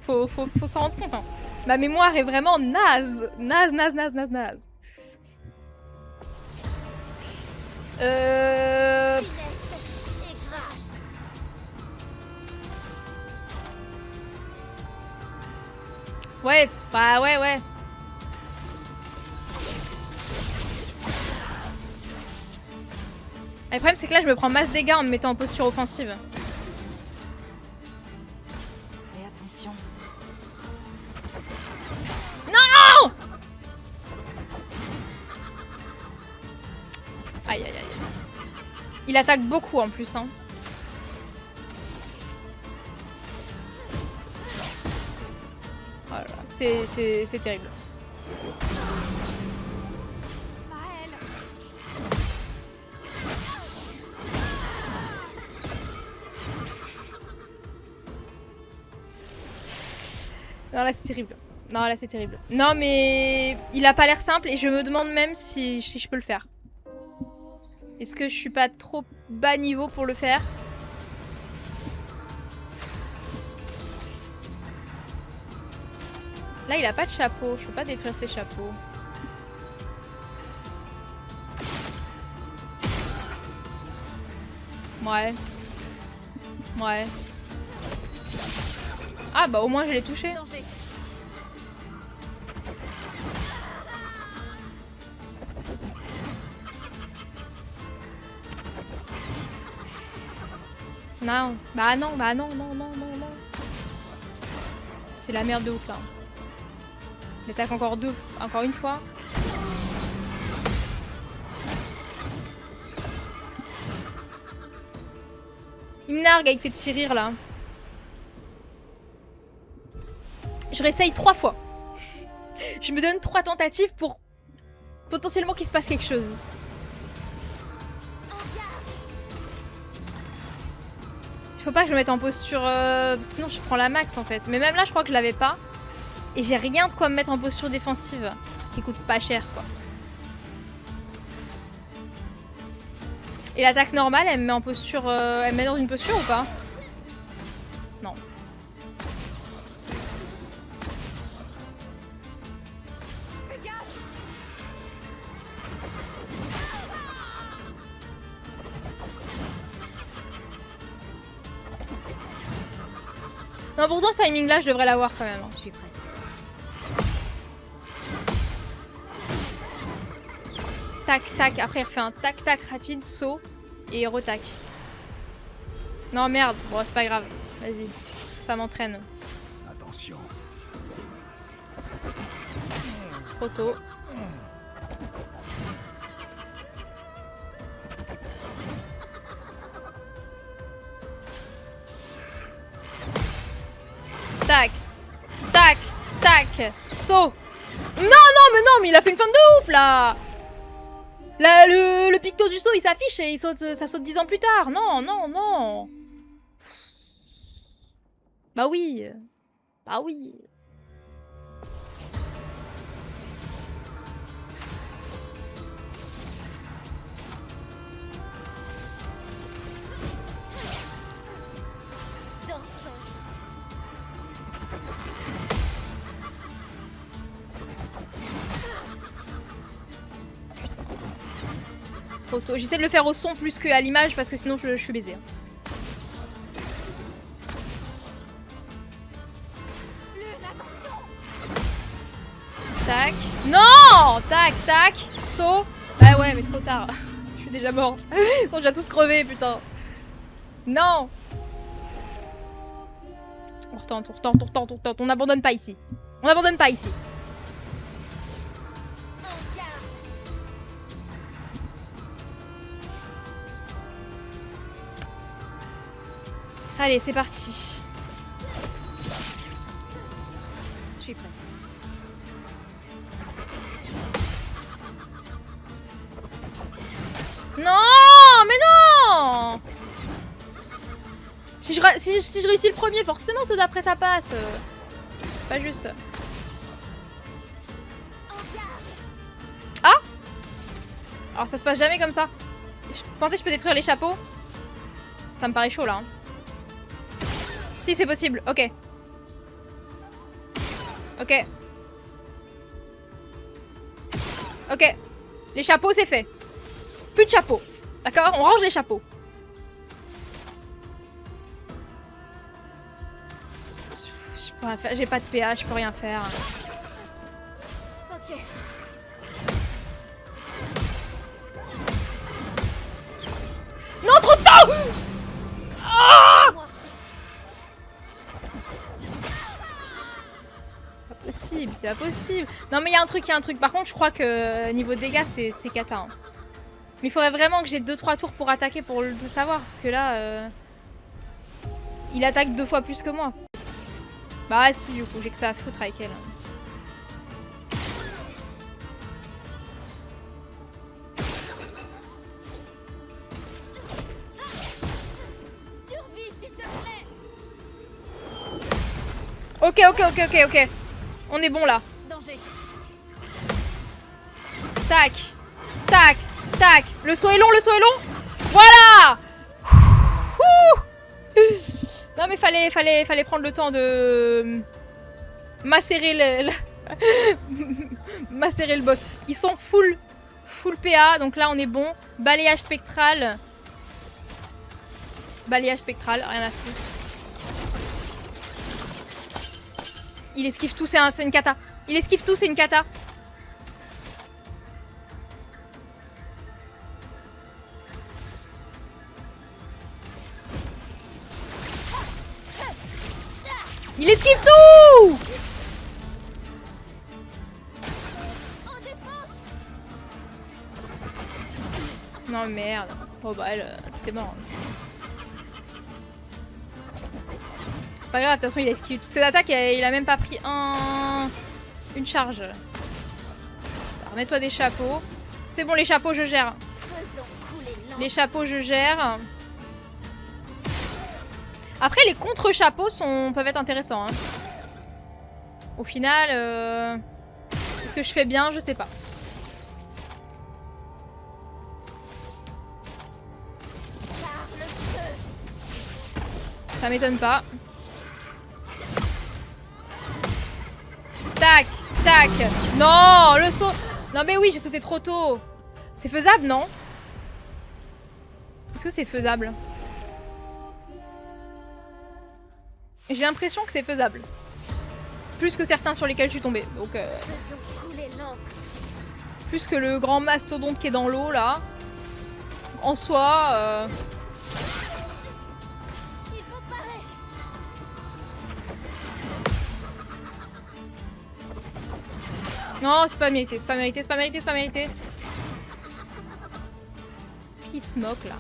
Faut s'en rendre compte. Hein. Ma mémoire est vraiment naze. Naze. Finesse et grâce. Ouais, bah ouais. Le problème c'est que là je me prends masse dégâts en me mettant en posture offensive. Fais attention. Non! Aïe. Il attaque beaucoup en plus. Hein. Voilà, c'est terrible. Maël. Non là c'est terrible. Non là c'est terrible. Non mais il a pas l'air simple et je me demande même si je peux le faire. Est-ce que je suis pas trop bas niveau pour le faire? Là il a pas de chapeau, je peux pas détruire ses chapeaux. Ouais. Ah bah au moins je l'ai touché. Danger. Non, bah non. C'est la merde de ouf là. Il attaque encore une fois. Il me nargue avec ses petits rires là. Je réessaye 3 fois. Je me donne 3 tentatives pour potentiellement qu'il se passe quelque chose. Il faut pas que je me mette en posture... sinon je prends la max en fait. Mais même là je crois que je l'avais pas. Et j'ai rien de quoi me mettre en posture défensive. Qui coûte pas cher quoi. Et l'attaque normale elle me met en posture... elle me met dans une posture ou pas? Non. Non, pourtant ce timing là je devrais l'avoir quand même. Je suis prête. Tac, après il refait un tac rapide, saut et retac. Non merde, bon c'est pas grave, vas-y, ça m'entraîne. Attention. Trop tôt. Tac, saut. Non, mais il a fait une fin de ouf là. Là, le picto du saut il s'affiche et ça saute 10 ans plus tard. Non. Bah oui. Dansons. Trop tôt. J'essaie de le faire au son plus qu'à l'image parce que sinon je suis baisée. Lune, attention. Tac. Non. Tac, saut. Ah ouais, mais trop tard. Je suis déjà morte. Ils sont déjà tous crevés, putain. Non. On retente. On n'abandonne pas ici. Allez, c'est parti. Je suis prête. Non, mais non. Si je réussis le premier, forcément ceux d'après ça passe. Pas juste. Ah. Alors ça se passe jamais comme ça. Je pensais que je peux détruire les chapeaux. Ça me paraît chaud là. Hein. Si c'est possible, ok. Ok. Ok. Les chapeaux c'est fait. Plus de chapeaux. D'accord? On range les chapeaux. J'ai pas de PA, je peux rien faire. Ok. Non, trop de temps! Ah! Pas possible, c'est pas possible. Non mais il y a un truc. Par contre, je crois que niveau dégâts, c'est cata. Hein. Mais il faudrait vraiment que j'ai 2-3 tours pour attaquer pour le savoir. Parce que là, il attaque 2 fois plus que moi. Bah si, du coup, j'ai que ça à foutre avec elle. Survie, s'il te plaît. Ok. On est bon là. Danger. Tac. Tac. Tac. Le saut est long. Voilà. Non mais fallait prendre le temps de macérer macérer le boss. Ils sont full PA, donc là on est bon. Balayage spectral. Rien à foutre. Il esquive tout, c'est une cata. Il esquive tout, c'est une cata. Il esquive tout! Non merde. Oh bah elle, c'était mort. Pas grave, de toute façon il a esquivé toutes ses attaques et il a même pas pris une charge. Remets-toi des chapeaux. C'est bon, les chapeaux je gère. Les chapeaux je gère. Après les contre-chapeaux peuvent être intéressants. Hein. Au final, est-ce que je fais bien? Je sais pas. Ça m'étonne pas. Tac, tac. Non, le saut. Non mais oui, j'ai sauté trop tôt. C'est faisable, non? Est-ce que c'est faisable? J'ai l'impression que c'est faisable. Plus que certains sur lesquels je suis tombée. Donc, plus que le grand mastodonte qui est dans l'eau, là. En soi... Non, c'est pas mérité, Qui se moque, là?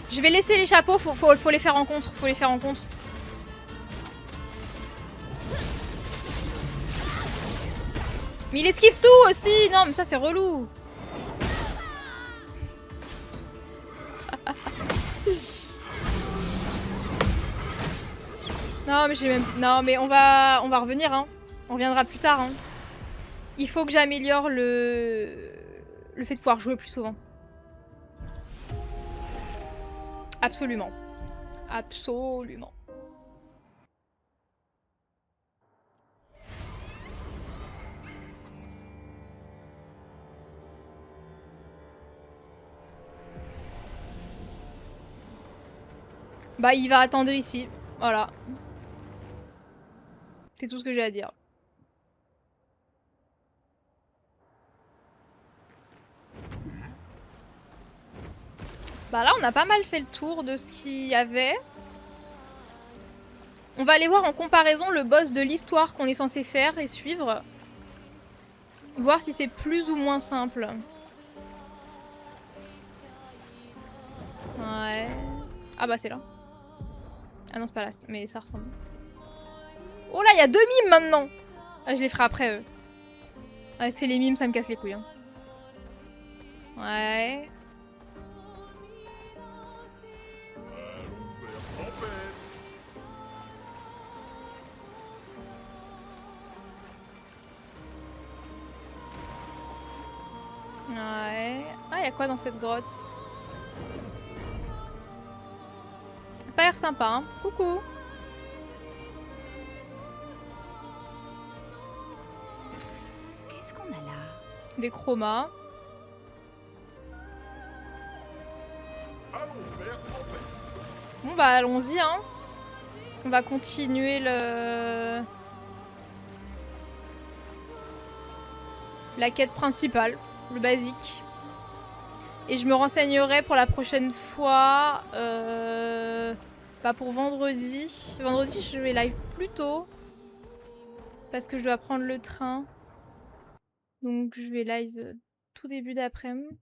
Je vais laisser les chapeaux, faut les faire en contre, Mais il esquive tout aussi. Non, mais ça c'est relou. Non, mais j'ai même... Non, mais on va revenir, hein. On reviendra plus tard, hein. Il faut que j'améliore le fait de pouvoir jouer plus souvent. Absolument. Absolument. Bah, il va attendre ici. Voilà. C'est tout ce que j'ai à dire. Bah là, on a pas mal fait le tour de ce qu'il y avait. On va aller voir en comparaison le boss de l'histoire qu'on est censé faire et suivre. Voir si c'est plus ou moins simple. Ouais. Ah bah c'est là. Ah non, c'est pas là, mais ça ressemble. Oh là, il y a 2 mimes maintenant. Ah, je les ferai après eux. Ouais, c'est les mimes, ça me casse les couilles. Hein. Ouais. Ouais. Ah, y a quoi dans cette grotte? Pas l'air sympa, hein. Coucou. Qu'est-ce qu'on a là? Des chromas. Bon bah allons-y, hein. On va continuer la quête principale, le basique. Et je me renseignerai pour la prochaine fois. Bah pour vendredi. Vendredi, je vais live plus tôt. Parce que je dois prendre le train. Donc je vais live tout début d'après-midi.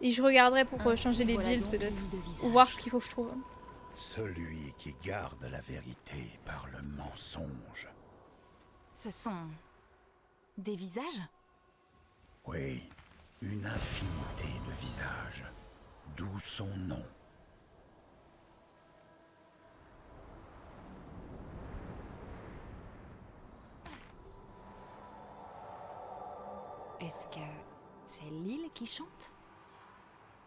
Et je regarderai pour changer les builds peut-être. Ou voir ce qu'il faut que je trouve. Celui qui garde la vérité par le mensonge. Ce sont des visages? Oui, une infinité de visages. D'où son nom. Est-ce que c'est l'île qui chante?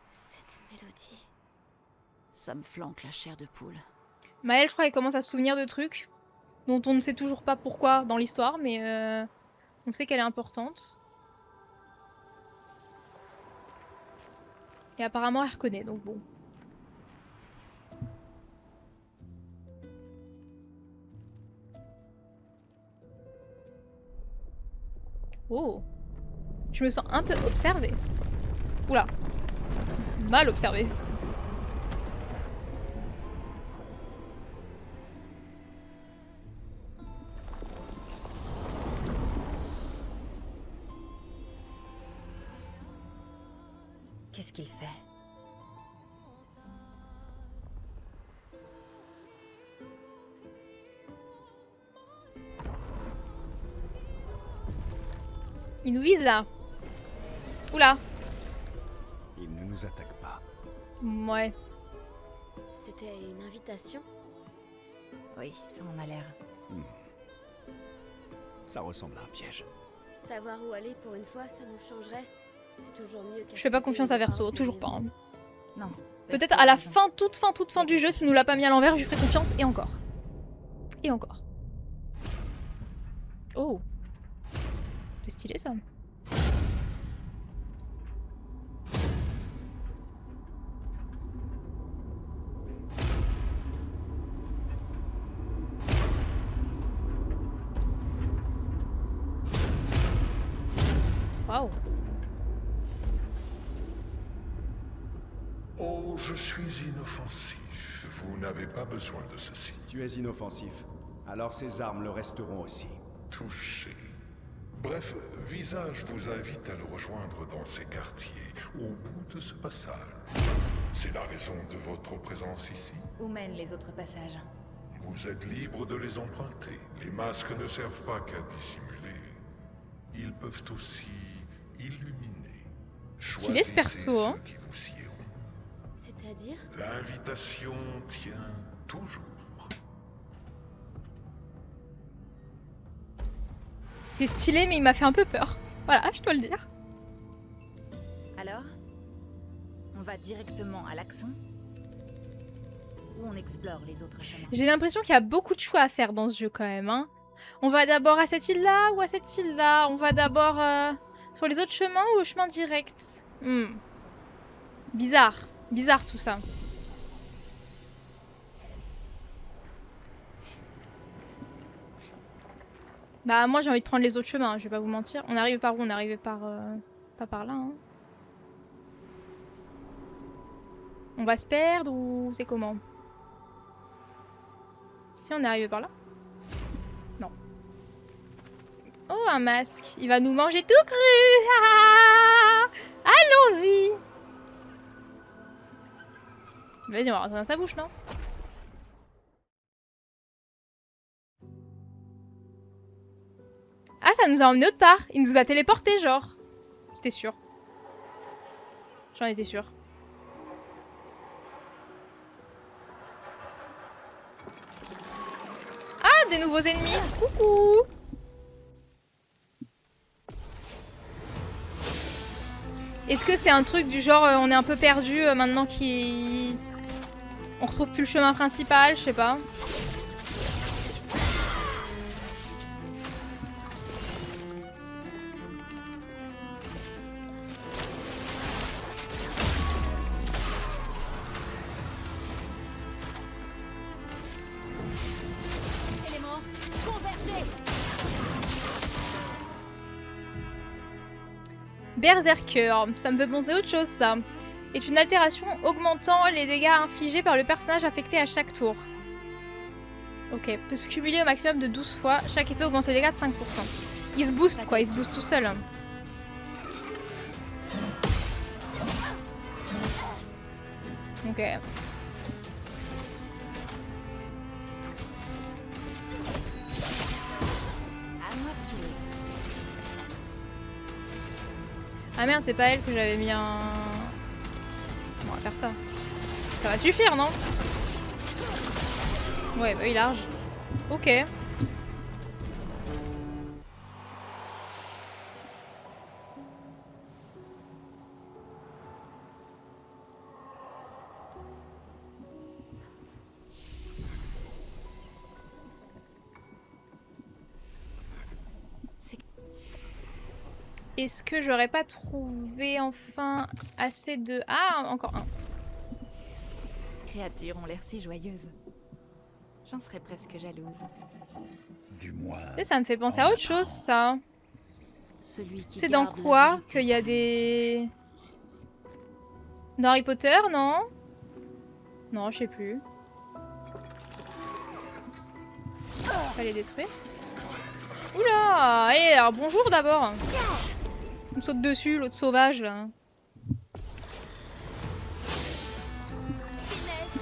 Cette mélodie. Ça me flanque la chair de poule. Maëlle, je crois, elle commence à se souvenir de trucs dont on ne sait toujours pas pourquoi dans l'histoire, mais on sait qu'elle est importante. Et apparemment, elle reconnaît, donc bon. Oh. Je me sens un peu observée. Oula. Mal observée. Qu'est-ce qu'il fait? Il nous vise là. Oula. Il ne nous attaque pas. Ouais. C'était une invitation? Oui, ça en a l'air. Ça ressemble à un piège. Savoir où aller pour une fois, ça nous changerait. C'est toujours mieux. Je fais pas confiance à Verso, toujours pas. Hein. Non. Peut-être à la fin, toute fin du jeu, s'il nous l'a pas mis à l'envers, je lui ferai confiance et encore. Et encore. Oh. C'est stylé ça. Waouh. Oh, je suis inoffensif. Vous n'avez pas besoin de ceci. Tu es inoffensif. Alors ces armes le resteront aussi. Touché. Bref, Visage vous invite à le rejoindre dans ces quartiers, au bout de ce passage. C'est la raison de votre présence ici. Où mènent les autres passages? Vous êtes libre de les emprunter. Les masques ne servent pas qu'à dissimuler. Ils peuvent aussi illuminer. Stylé ce perso, hein. Ceux qui vous sieront. C'est-à-dire? L'invitation tient toujours. C'est stylé, mais il m'a fait un peu peur. Voilà, je dois le dire. Alors? On va directement à l'Axon? Ou on explore les autres chemins? J'ai l'impression qu'il y a beaucoup de choix à faire dans ce jeu quand même. Hein. On va d'abord à cette île-là ou à cette île-là? On va d'abord sur les autres chemins ou au chemin direct? Bizarre. Bizarre tout ça. Bah moi j'ai envie de prendre les autres chemins, je vais pas vous mentir. On arrive par où? On arrive par... pas par là. Hein. On va se perdre ou c'est comment? Si on est arrivé par là? Non. Oh, un masque. Il va nous manger tout cru. Allons-y. Vas-y, on va rentrer dans sa bouche, non? Ah, ça nous a emmené autre part. Il nous a téléporté, genre. C'était sûr. J'en étais sûre. Ah, des nouveaux ennemis. Coucou. Est-ce que c'est un truc du genre on est un peu perdu maintenant qu'on retrouve plus le chemin principal, je sais pas. Élément, convergez. Berserker, ça me fait penser à autre chose ça. Est une altération augmentant les dégâts infligés par le personnage affecté à chaque tour. Ok, peut se cumuler au maximum de 12 fois. Chaque effet augmente les dégâts de 5%. Il se booste quoi, il se booste tout seul. Ok. Ah merde, c'est pas elle que j'avais mis un... On va faire ça. Ça va suffire, non? Ouais, bah oui, large. Ok. Est-ce que j'aurais pas trouvé enfin assez de... Ah, encore un. Créatures ont l'air si joyeuses. J'en serais presque jalouse. Du moins. Tu sais, ça me fait penser à autre chose, ça. Celui qui C'est dans garde la quoi vérité. qu'il y a des... Dans Harry Potter, non? Non, je sais plus. Pas les détruire. Oula! Eh, alors bonjour d'abord. On me saute dessus, l'autre sauvage, là. Finesse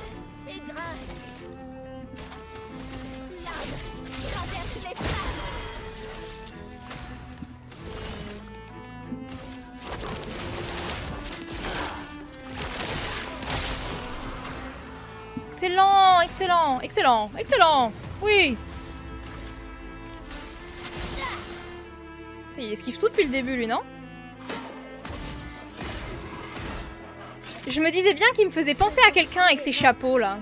et grâce. L'arbre traverse les flammes. Excellent, excellent, excellent, excellent. Oui. Il esquive tout depuis le début, lui, non? Je me disais bien qu'il me faisait penser à quelqu'un avec ses chapeaux, là.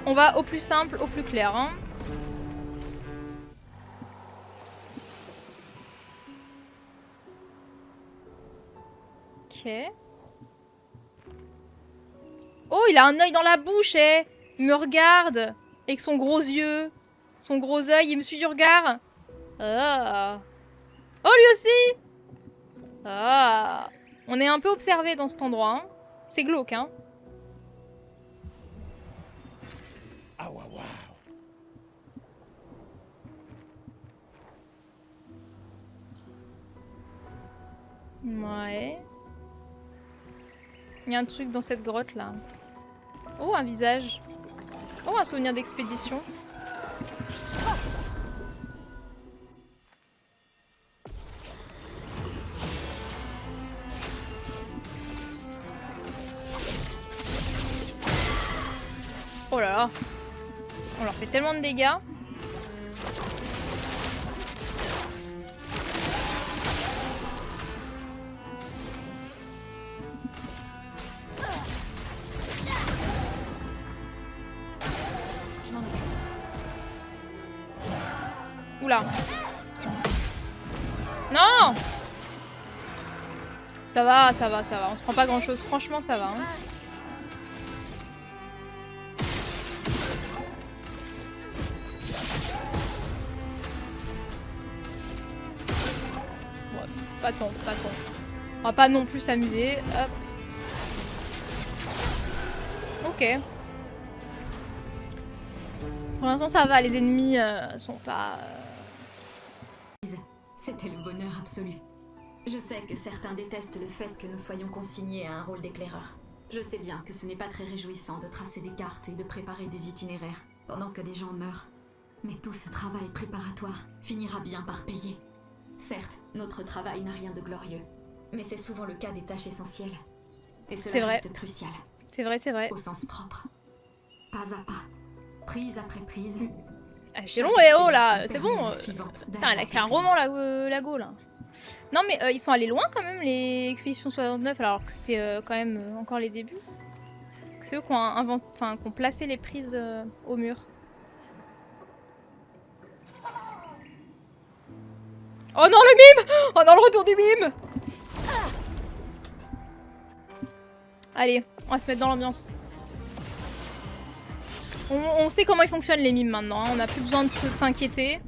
On va au plus simple, au plus clair, hein. Ok. Oh, il a un œil dans la bouche, eh. Il me regarde avec son gros yeux, son gros œil, il me suit du regard. Ah. Oh, lui aussi. Ah. On est un peu observé dans cet endroit, hein. C'est glauque, hein. Ah, waouh, waouh. Ouais. Il y a un truc dans cette grotte là. Oh, un visage. Oh, un souvenir d'expédition. Oh là là. On leur fait tellement de dégâts. Oula. Non! Ça va, ça va, ça va. On se prend pas grand chose. Franchement, ça va. Hein. Pas tant, pas tant. On va pas non plus s'amuser. Hop. Ok. Pour l'instant, ça va. Les ennemis sont pas... C'était le bonheur absolu. Je sais que certains détestent le fait que nous soyons consignés à un rôle d'éclaireur. Je sais bien que ce n'est pas très réjouissant de tracer des cartes et de préparer des itinéraires pendant que des gens meurent. Mais tout ce travail préparatoire finira bien par payer. Certes, notre travail n'a rien de glorieux, mais c'est souvent le cas des tâches essentielles. Et C'est cela vrai. reste crucial, C'est vrai, c'est vrai. au sens propre. Pas à pas, prise après prise. Ah, c'est long, eh oh là, Chaque c'est bon. expédition permet à la suivante Putain, d'aller elle a à écrit un plus roman, la Go, là. Non, mais ils sont allés loin quand même, les Expéditions 69, alors que c'était quand même encore les débuts. C'est eux qui ont placé les prises au mur. Oh non, le mime! Oh non, le retour du mime! Allez, on va se mettre dans l'ambiance. On sait comment ils fonctionnent les mimes maintenant, hein. On n'a plus besoin de s'inquiéter.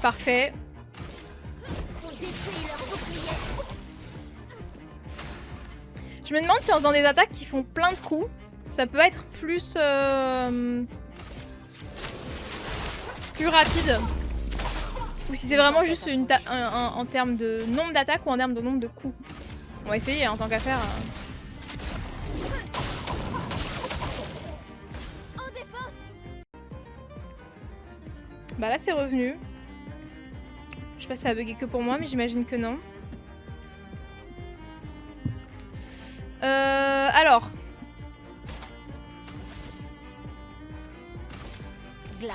Parfait. On détruit leur bouclier. Je me demande si en faisant des attaques qui font plein de coups, ça peut être plus rapide. Ou si c'est vraiment juste en termes de nombre d'attaques ou en termes de nombre de coups. On va essayer en tant qu'affaire. En défense. Bah là c'est revenu. Je sais pas si ça a bugué que pour moi, mais j'imagine que non. Alors. Glace.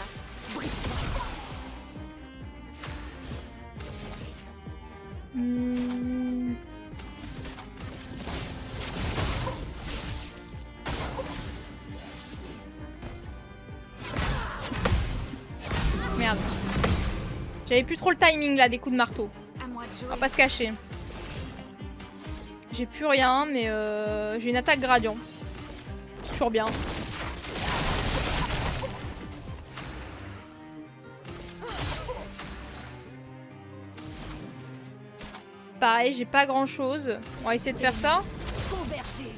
Hmm. Merde. J'avais plus trop le timing là des coups de marteau. À moi de On jouer. va pas se cacher. J'ai plus rien, mais j'ai une attaque gradient. Toujours bien. Pareil, j'ai pas grand chose. On va essayer de faire ça. Converger.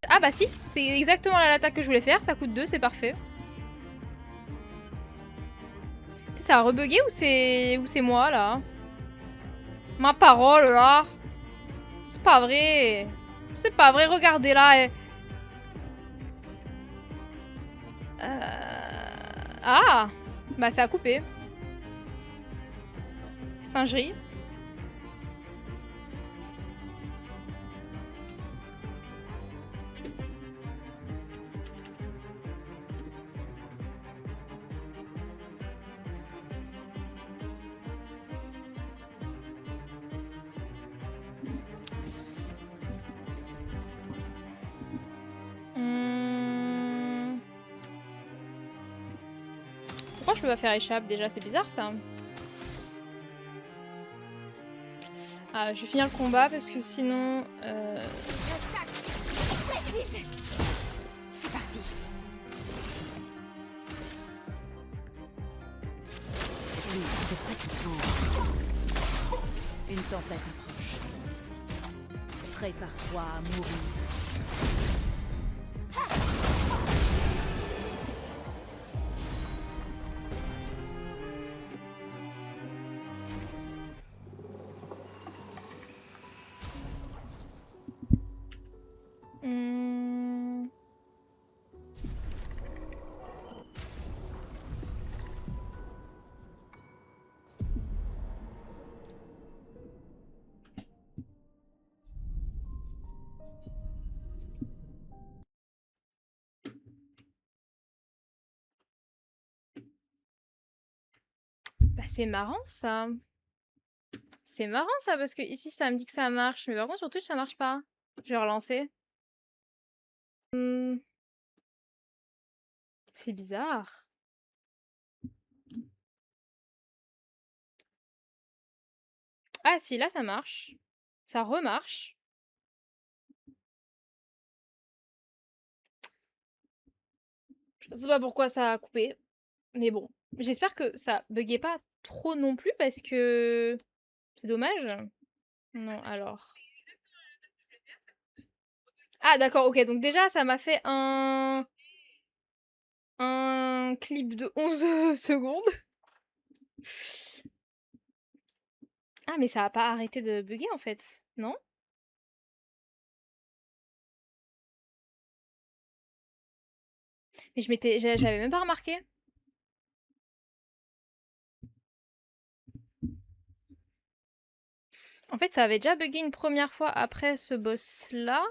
Ah bah si, c'est exactement l'attaque que je voulais faire. Ça coûte 2, c'est parfait. Ça a rebugué ou c'est moi là? Ma parole là. C'est pas vrai. C'est pas vrai, regardez là. Ah, bah ça a coupé. Singerie. Pourquoi je peux pas faire échappe déjà? C'est bizarre ça. Ah, je vais finir le combat parce que sinon... C'est parti. Oui, de petits tours. Une tempête approche. Prépare-toi à mourir. Hmm. Bah c'est marrant ça. C'est marrant ça parce que ici ça me dit que ça marche, mais par contre sur Twitch ça marche pas. Je vais relancer. Hmm. C'est bizarre. Ah si, là ça marche. Ça remarche. Je sais pas pourquoi ça a coupé, mais bon. J'espère que ça buguait pas trop non plus parce que c'est dommage. Non, alors. Ah d'accord, ok. Donc déjà, ça m'a fait un clip de 11 secondes. Ah, mais ça a pas arrêté de bugger en fait, non? Mais j'avais même pas remarqué. En fait, ça avait déjà bugué une première fois après ce boss-là.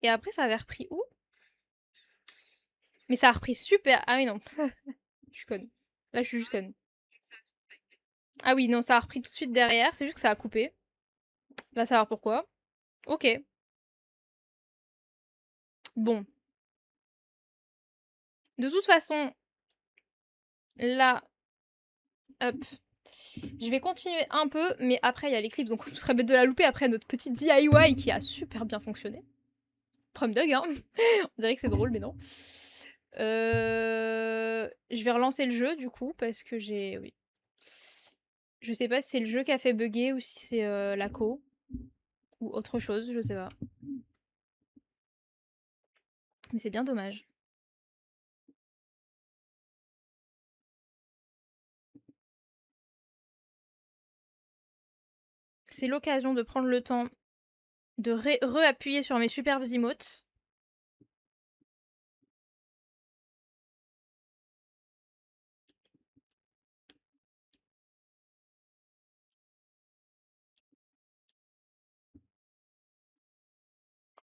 Et après, ça avait repris où? Mais ça a repris super... Ah oui, non. Je suis conne. Là, je suis juste conne. Ah oui, non, ça a repris tout de suite derrière. C'est juste que ça a coupé. Va savoir pourquoi. Ok. Bon. De toute façon, là... Hop. Je vais continuer un peu, mais après, il y a l'éclipse. Donc, ce serait bête de la louper après notre petite DIY qui a super bien fonctionné. Prom dog, hein. On dirait que c'est drôle, mais non. Je vais relancer le jeu, du coup, parce que j'ai... Oui. Je sais pas si c'est le jeu qui a fait bugger ou si c'est la co. Ou autre chose, je sais pas. Mais c'est bien dommage. C'est l'occasion de prendre le temps de re-appuyer sur mes superbes emotes.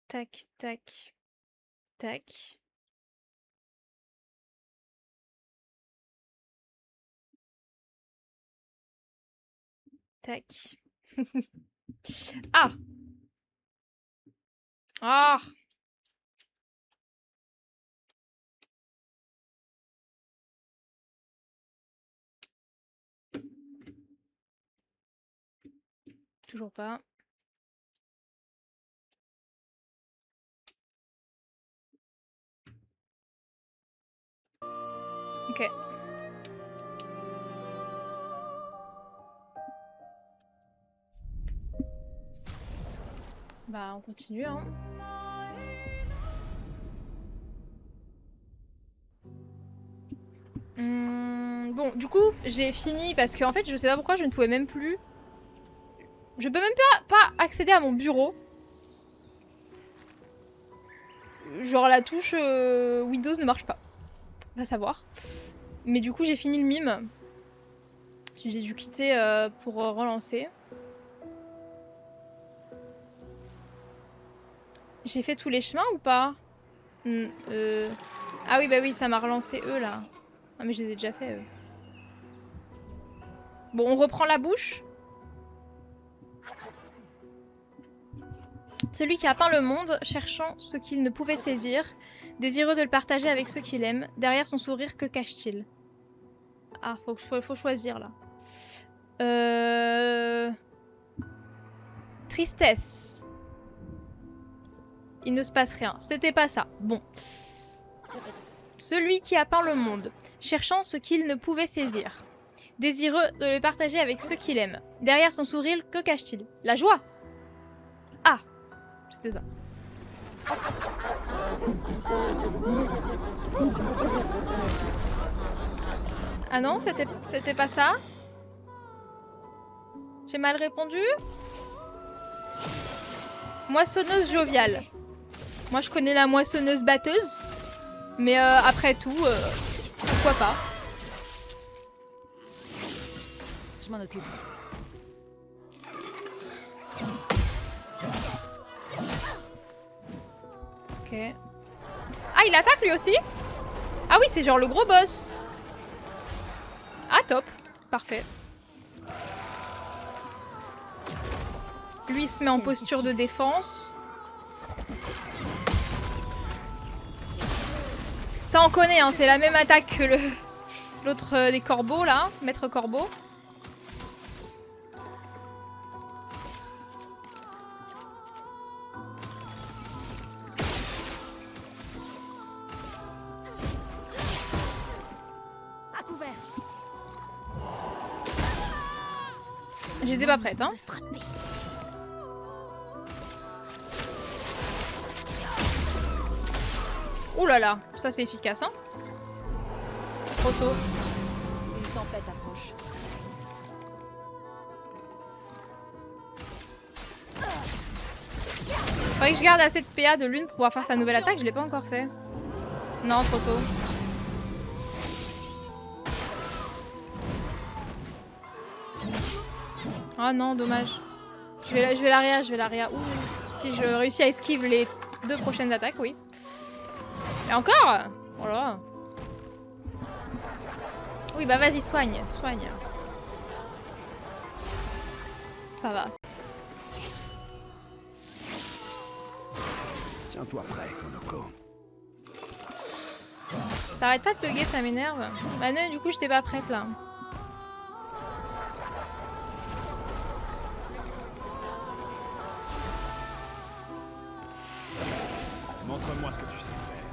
Tac, tac, tac. Tac. Ah! Ah! Toujours pas. Ok. Bah, on continue, hein. Bon, du coup, j'ai fini parce que en fait, je sais pas pourquoi je ne pouvais même plus. Je peux même pas accéder à mon bureau. Genre la touche Windows ne marche pas. Va savoir. Mais du coup, j'ai fini le mime. J'ai dû quitter pour relancer. J'ai fait tous les chemins ou pas? Ah oui, bah oui, ça m'a relancé eux là. Ah mais je les ai déjà fait eux. Bon, on reprend la bouche. Celui qui a peint le monde, cherchant ce qu'il ne pouvait saisir, désireux de le partager avec ceux qu'il aime, derrière son sourire, que cache-t-il? Ah, faut choisir là. Tristesse. Il ne se passe rien. C'était pas ça. Bon. Celui qui a peint le monde, cherchant ce qu'il ne pouvait saisir, désireux de le partager avec ceux qu'il aime, derrière son sourire, que cache-t-il? La joie. Ah, c'était ça. Ah non, c'était pas ça? J'ai mal répondu? Moissonneuse joviale. Moi, je connais la moissonneuse batteuse. Mais après tout, pourquoi pas? Je m'en occupe. Ok. Ah, il attaque lui aussi? Ah oui, c'est genre le gros boss. Ah, top. Parfait. Lui, il se met en posture de défense. Ça, on connaît, hein, c'est la même attaque que l'autre des corbeaux, là. Maître corbeau. À couvert. faire. J'étais pas prête, hein. De frapper. Ouh là là, ça c'est efficace, hein. Trop tôt. Une tempête approche. Faudrait que je garde assez de PA de lune pour pouvoir faire sa nouvelle attaque, je l'ai pas encore fait. Non, trop tôt. Ah non, dommage. Je vais la réa. Ouh, si je réussis à esquive les 2 prochaines attaques, oui. Et encore? Voilà. Oui, bah vas-y, soigne. Ça va. Tiens-toi prêt, Monoko. Ça arrête pas de bugger, ça m'énerve. Bah non, du coup, j'étais pas prête là. Montre-moi ce que tu sais faire.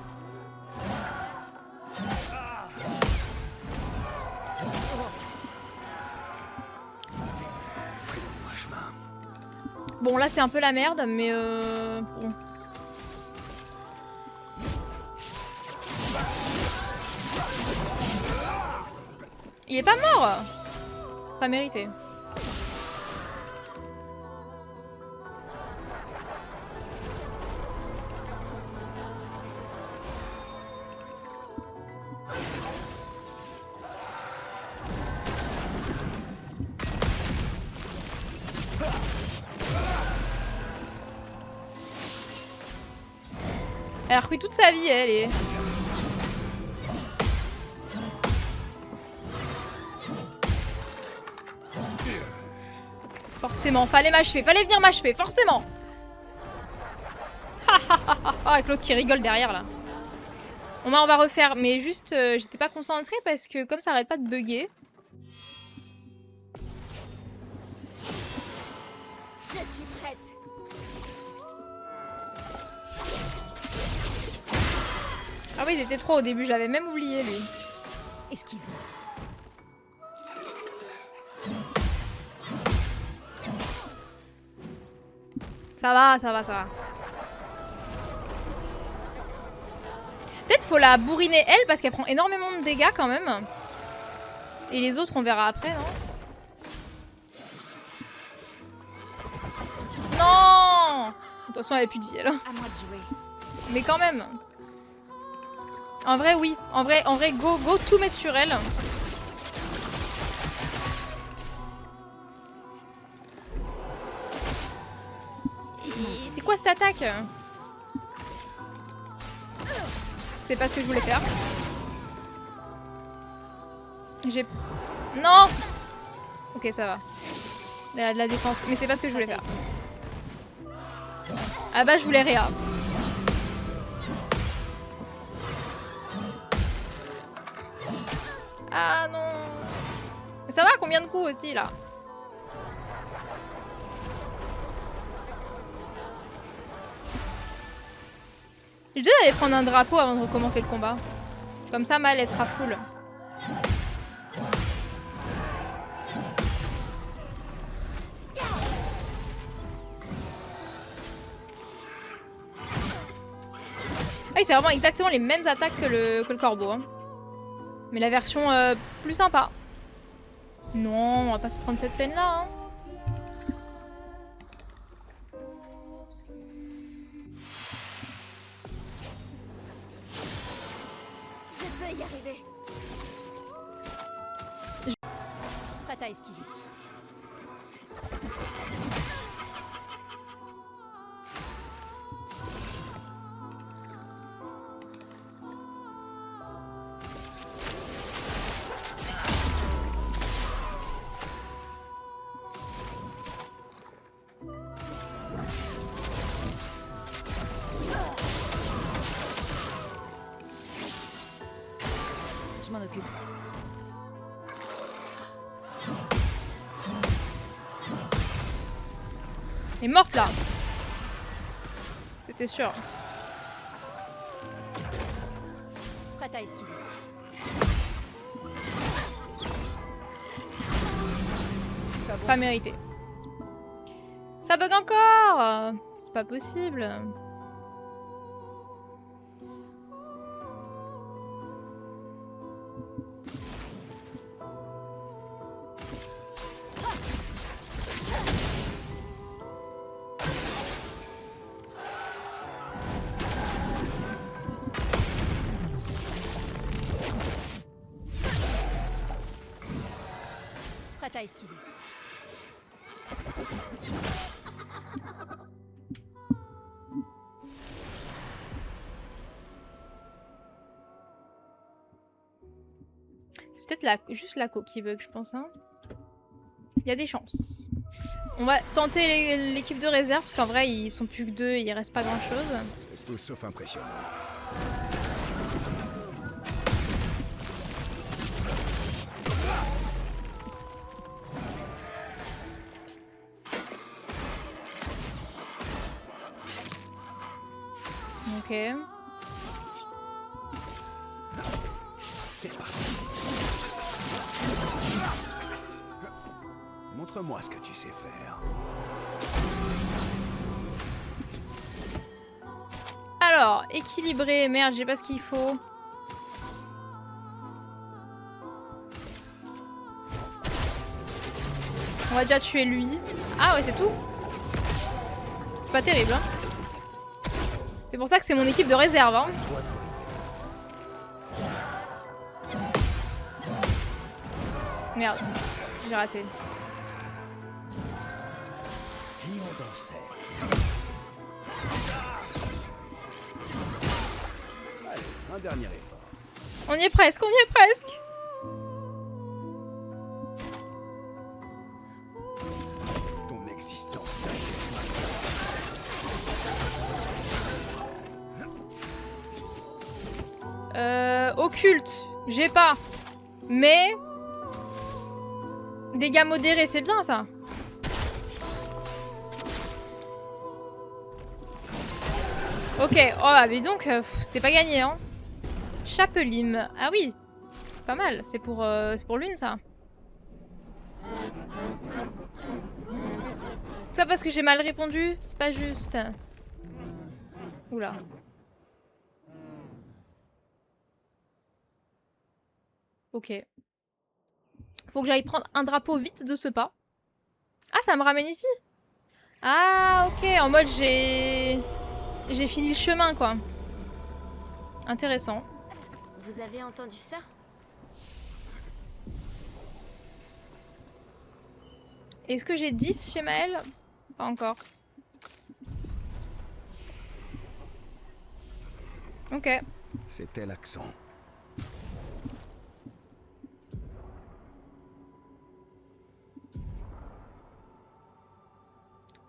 Fais-moi chemin. Bon, là, c'est un peu la merde, mais bon. Il est pas mort. Pas mérité. Elle a repris toute sa vie, elle est. Forcément, fallait m'achever, fallait venir m'achever, forcément. Avec l'autre qui rigole derrière là. Bon bah on va refaire, mais juste j'étais pas concentrée parce que comme ça arrête pas de bugger. Je suis prête. Ah oui, il était trop au début, je l'avais même oublié lui. Esquive. Ça va. Peut-être faut la bourriner elle parce qu'elle prend énormément de dégâts quand même. Et les autres on verra après, non? Non! De toute façon elle a plus de vie elle. À moi de jouer. Mais quand même. En vrai oui. En vrai go tout mettre sur elle. Et c'est quoi cette attaque? C'est pas ce que je voulais faire. J'ai... Non! Ok, ça va. Il y a de la défense. Mais c'est pas ce que je voulais faire. Ah bah, je voulais Réa. Ah non! Mais ça va, combien de coups aussi, là? Je dois aller prendre un drapeau avant de recommencer le combat. Comme ça, Mal, elle sera full. Ah oui, c'est vraiment exactement les mêmes attaques que le corbeau. Hein. Mais la version plus sympa. Non, on va pas se prendre cette peine-là. Hein. Je peux y arriver. Prête à esquiver. Je m'en occupe. Elle est morte là. C'était sûr. Prête à esquiver. Pas mérité. Ça bug encore! C'est pas possible. Prête à esquiver. C'est peut-être juste la co qui bug, je pense. Hein. Il y a des chances. On va tenter l'équipe de réserve, parce qu'en vrai, ils sont plus que 2 et il reste pas grand-chose. Tout sauf impressionnant. Ok. C'est parti. Montre-moi ce que tu sais faire. Alors, équilibré. Merde, j'ai pas ce qu'il faut. On va déjà tuer lui. Ah ouais, c'est tout. C'est pas terrible, hein. C'est pour ça que c'est mon équipe de réserve, hein. Merde, j'ai raté. Si on dansait. Allez, un dernier effort. On y est presque, on y est presque. Ton existence s'achève. Occulte, j'ai pas. Mais... dégâts modérés, c'est bien ça. Ok, oh bah dis donc, c'était pas gagné hein. Chapelim, ah oui, pas mal, c'est pour l'une ça. Tout ça parce que j'ai mal répondu, c'est pas juste. Oula. Ok. Faut que j'aille prendre un drapeau vite de ce pas. Ah, ça me ramène ici. Ah, ok, en mode j'ai fini le chemin, quoi. Intéressant. Vous avez entendu ça? Est-ce que j'ai 10 chez Maël? Pas encore. Ok. C'était l'accent.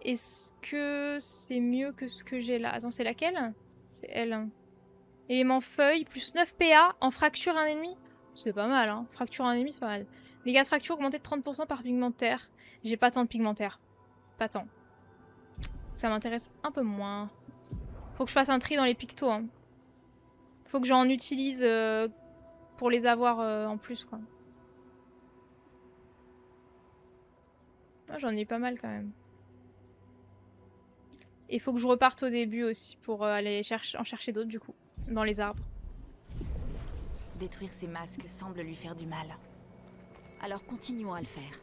Est-ce que c'est mieux que ce que j'ai là? Attends, c'est laquelle? C'est elle. Élément feuille, plus 9 PA en fracture un ennemi. C'est pas mal, hein. Fracture un ennemi, c'est pas mal. Dégâts de fracture augmentés de 30% par pigmentaire. J'ai pas tant de pigmentaire. Pas tant. Ça m'intéresse un peu moins. Faut que je fasse un tri dans les pictos. Hein. Faut que j'en utilise pour les avoir en plus, quoi. Ah, j'en ai pas mal quand même. Et faut que je reparte au début aussi pour aller en chercher d'autres du coup, dans les arbres. Détruire ces masques semble lui faire du mal. Alors continuons à le faire.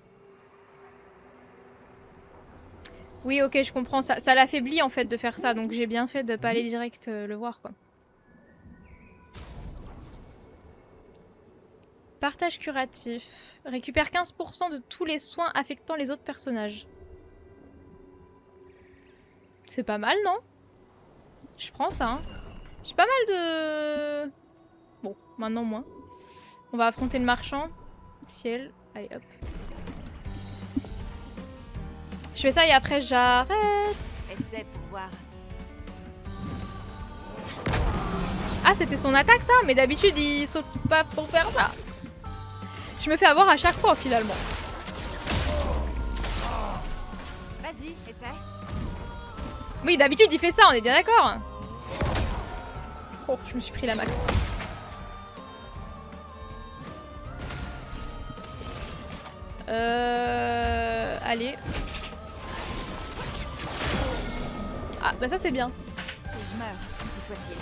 Oui, ok, je comprends. Ça l'affaiblit en fait de faire ça, donc j'ai bien fait de pas aller direct le voir, quoi. Partage curatif. Récupère 15% de tous les soins affectant les autres personnages. C'est pas mal, non? Je prends ça. Hein. J'ai pas mal de... Bon, maintenant moins. On va affronter le marchand. Ciel. Allez, hop. Je fais ça et après j'arrête. Essaie pour voir. Ah, c'était son attaque, ça? Mais d'habitude, il saute pas pour faire ça. Je me fais avoir à chaque fois, finalement. Vas-y, essaie. Oui, d'habitude, il fait ça, on est bien d'accord. Oh, je me suis pris la max. Allez. Ah, bah ça c'est bien. Si je meurs, ainsi soit-il.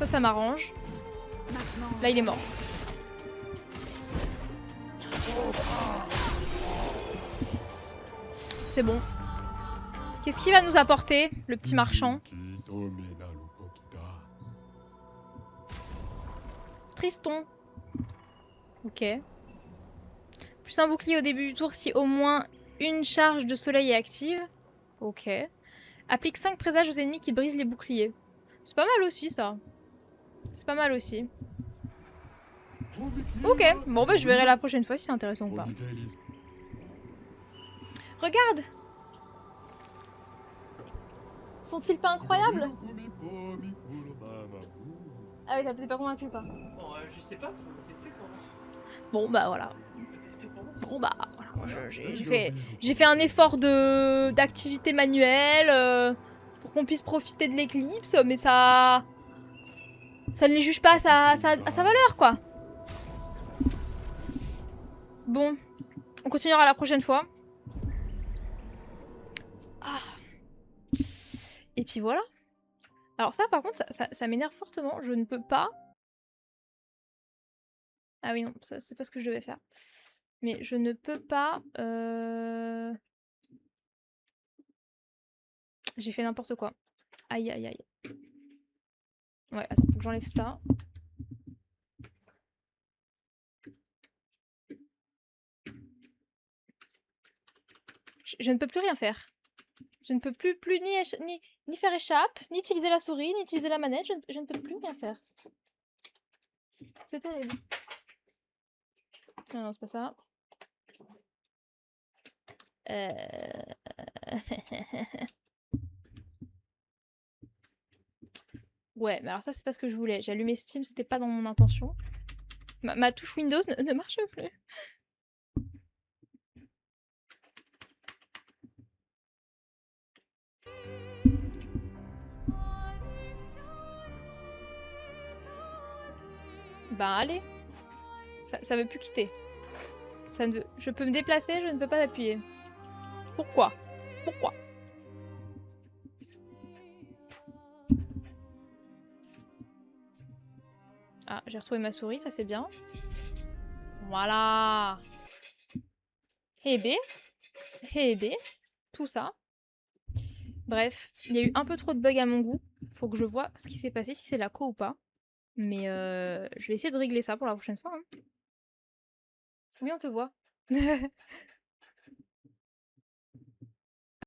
Ça m'arrange. Maintenant, Là, il est mort. C'est bon. Qu'est-ce qu'il va nous apporter, le petit marchand? Triston. Ok. Plus un bouclier au début du tour si au moins une charge de soleil est active. Ok. Applique 5 présages aux ennemis qui brisent les boucliers. C'est pas mal aussi, ça. C'est pas mal aussi. Ok. Bon, bah, je verrai la prochaine fois si c'est intéressant ou pas. Regarde! Sont-ils pas incroyables? Ah oui, t'es pas convaincu pas? Bon, je sais pas, faut le tester pour moi. Bon, bah voilà. Faut le tester pour moi. Bon, bah voilà. J'ai fait un effort d'activité manuelle pour qu'on puisse profiter de l'éclipse, mais ça ne les juge pas à sa valeur, quoi. Bon, on continuera la prochaine fois. Ah. Et puis voilà. Alors ça, par contre, ça m'énerve fortement. Je ne peux pas... Ah oui, non, ça c'est pas ce que je devais faire. Mais je ne peux pas... J'ai fait n'importe quoi. Aïe, aïe, aïe. Ouais, attends, faut que j'enlève ça. Je ne peux plus rien faire. Je ne peux plus ni faire échappe, ni utiliser la souris, ni utiliser la manette. Je ne peux plus rien faire. C'est terrible. Non, non, c'est pas ça. Ouais, mais alors ça, c'est pas ce que je voulais. J'ai allumé Steam, c'était pas dans mon intention. Ma touche Windows ne marche plus. Bah allez. Ça veut plus quitter. Ça ne veut... Je peux me déplacer, je ne peux pas appuyer. Pourquoi? Pourquoi? Ah, j'ai retrouvé ma souris, ça c'est bien. Voilà. Et B. Et B. Tout ça. Bref, il y a eu un peu trop de bugs à mon goût. Faut que je vois ce qui s'est passé, si c'est la co ou pas. Mais je vais essayer de régler ça pour la prochaine fois. Hein. Oui, on te voit.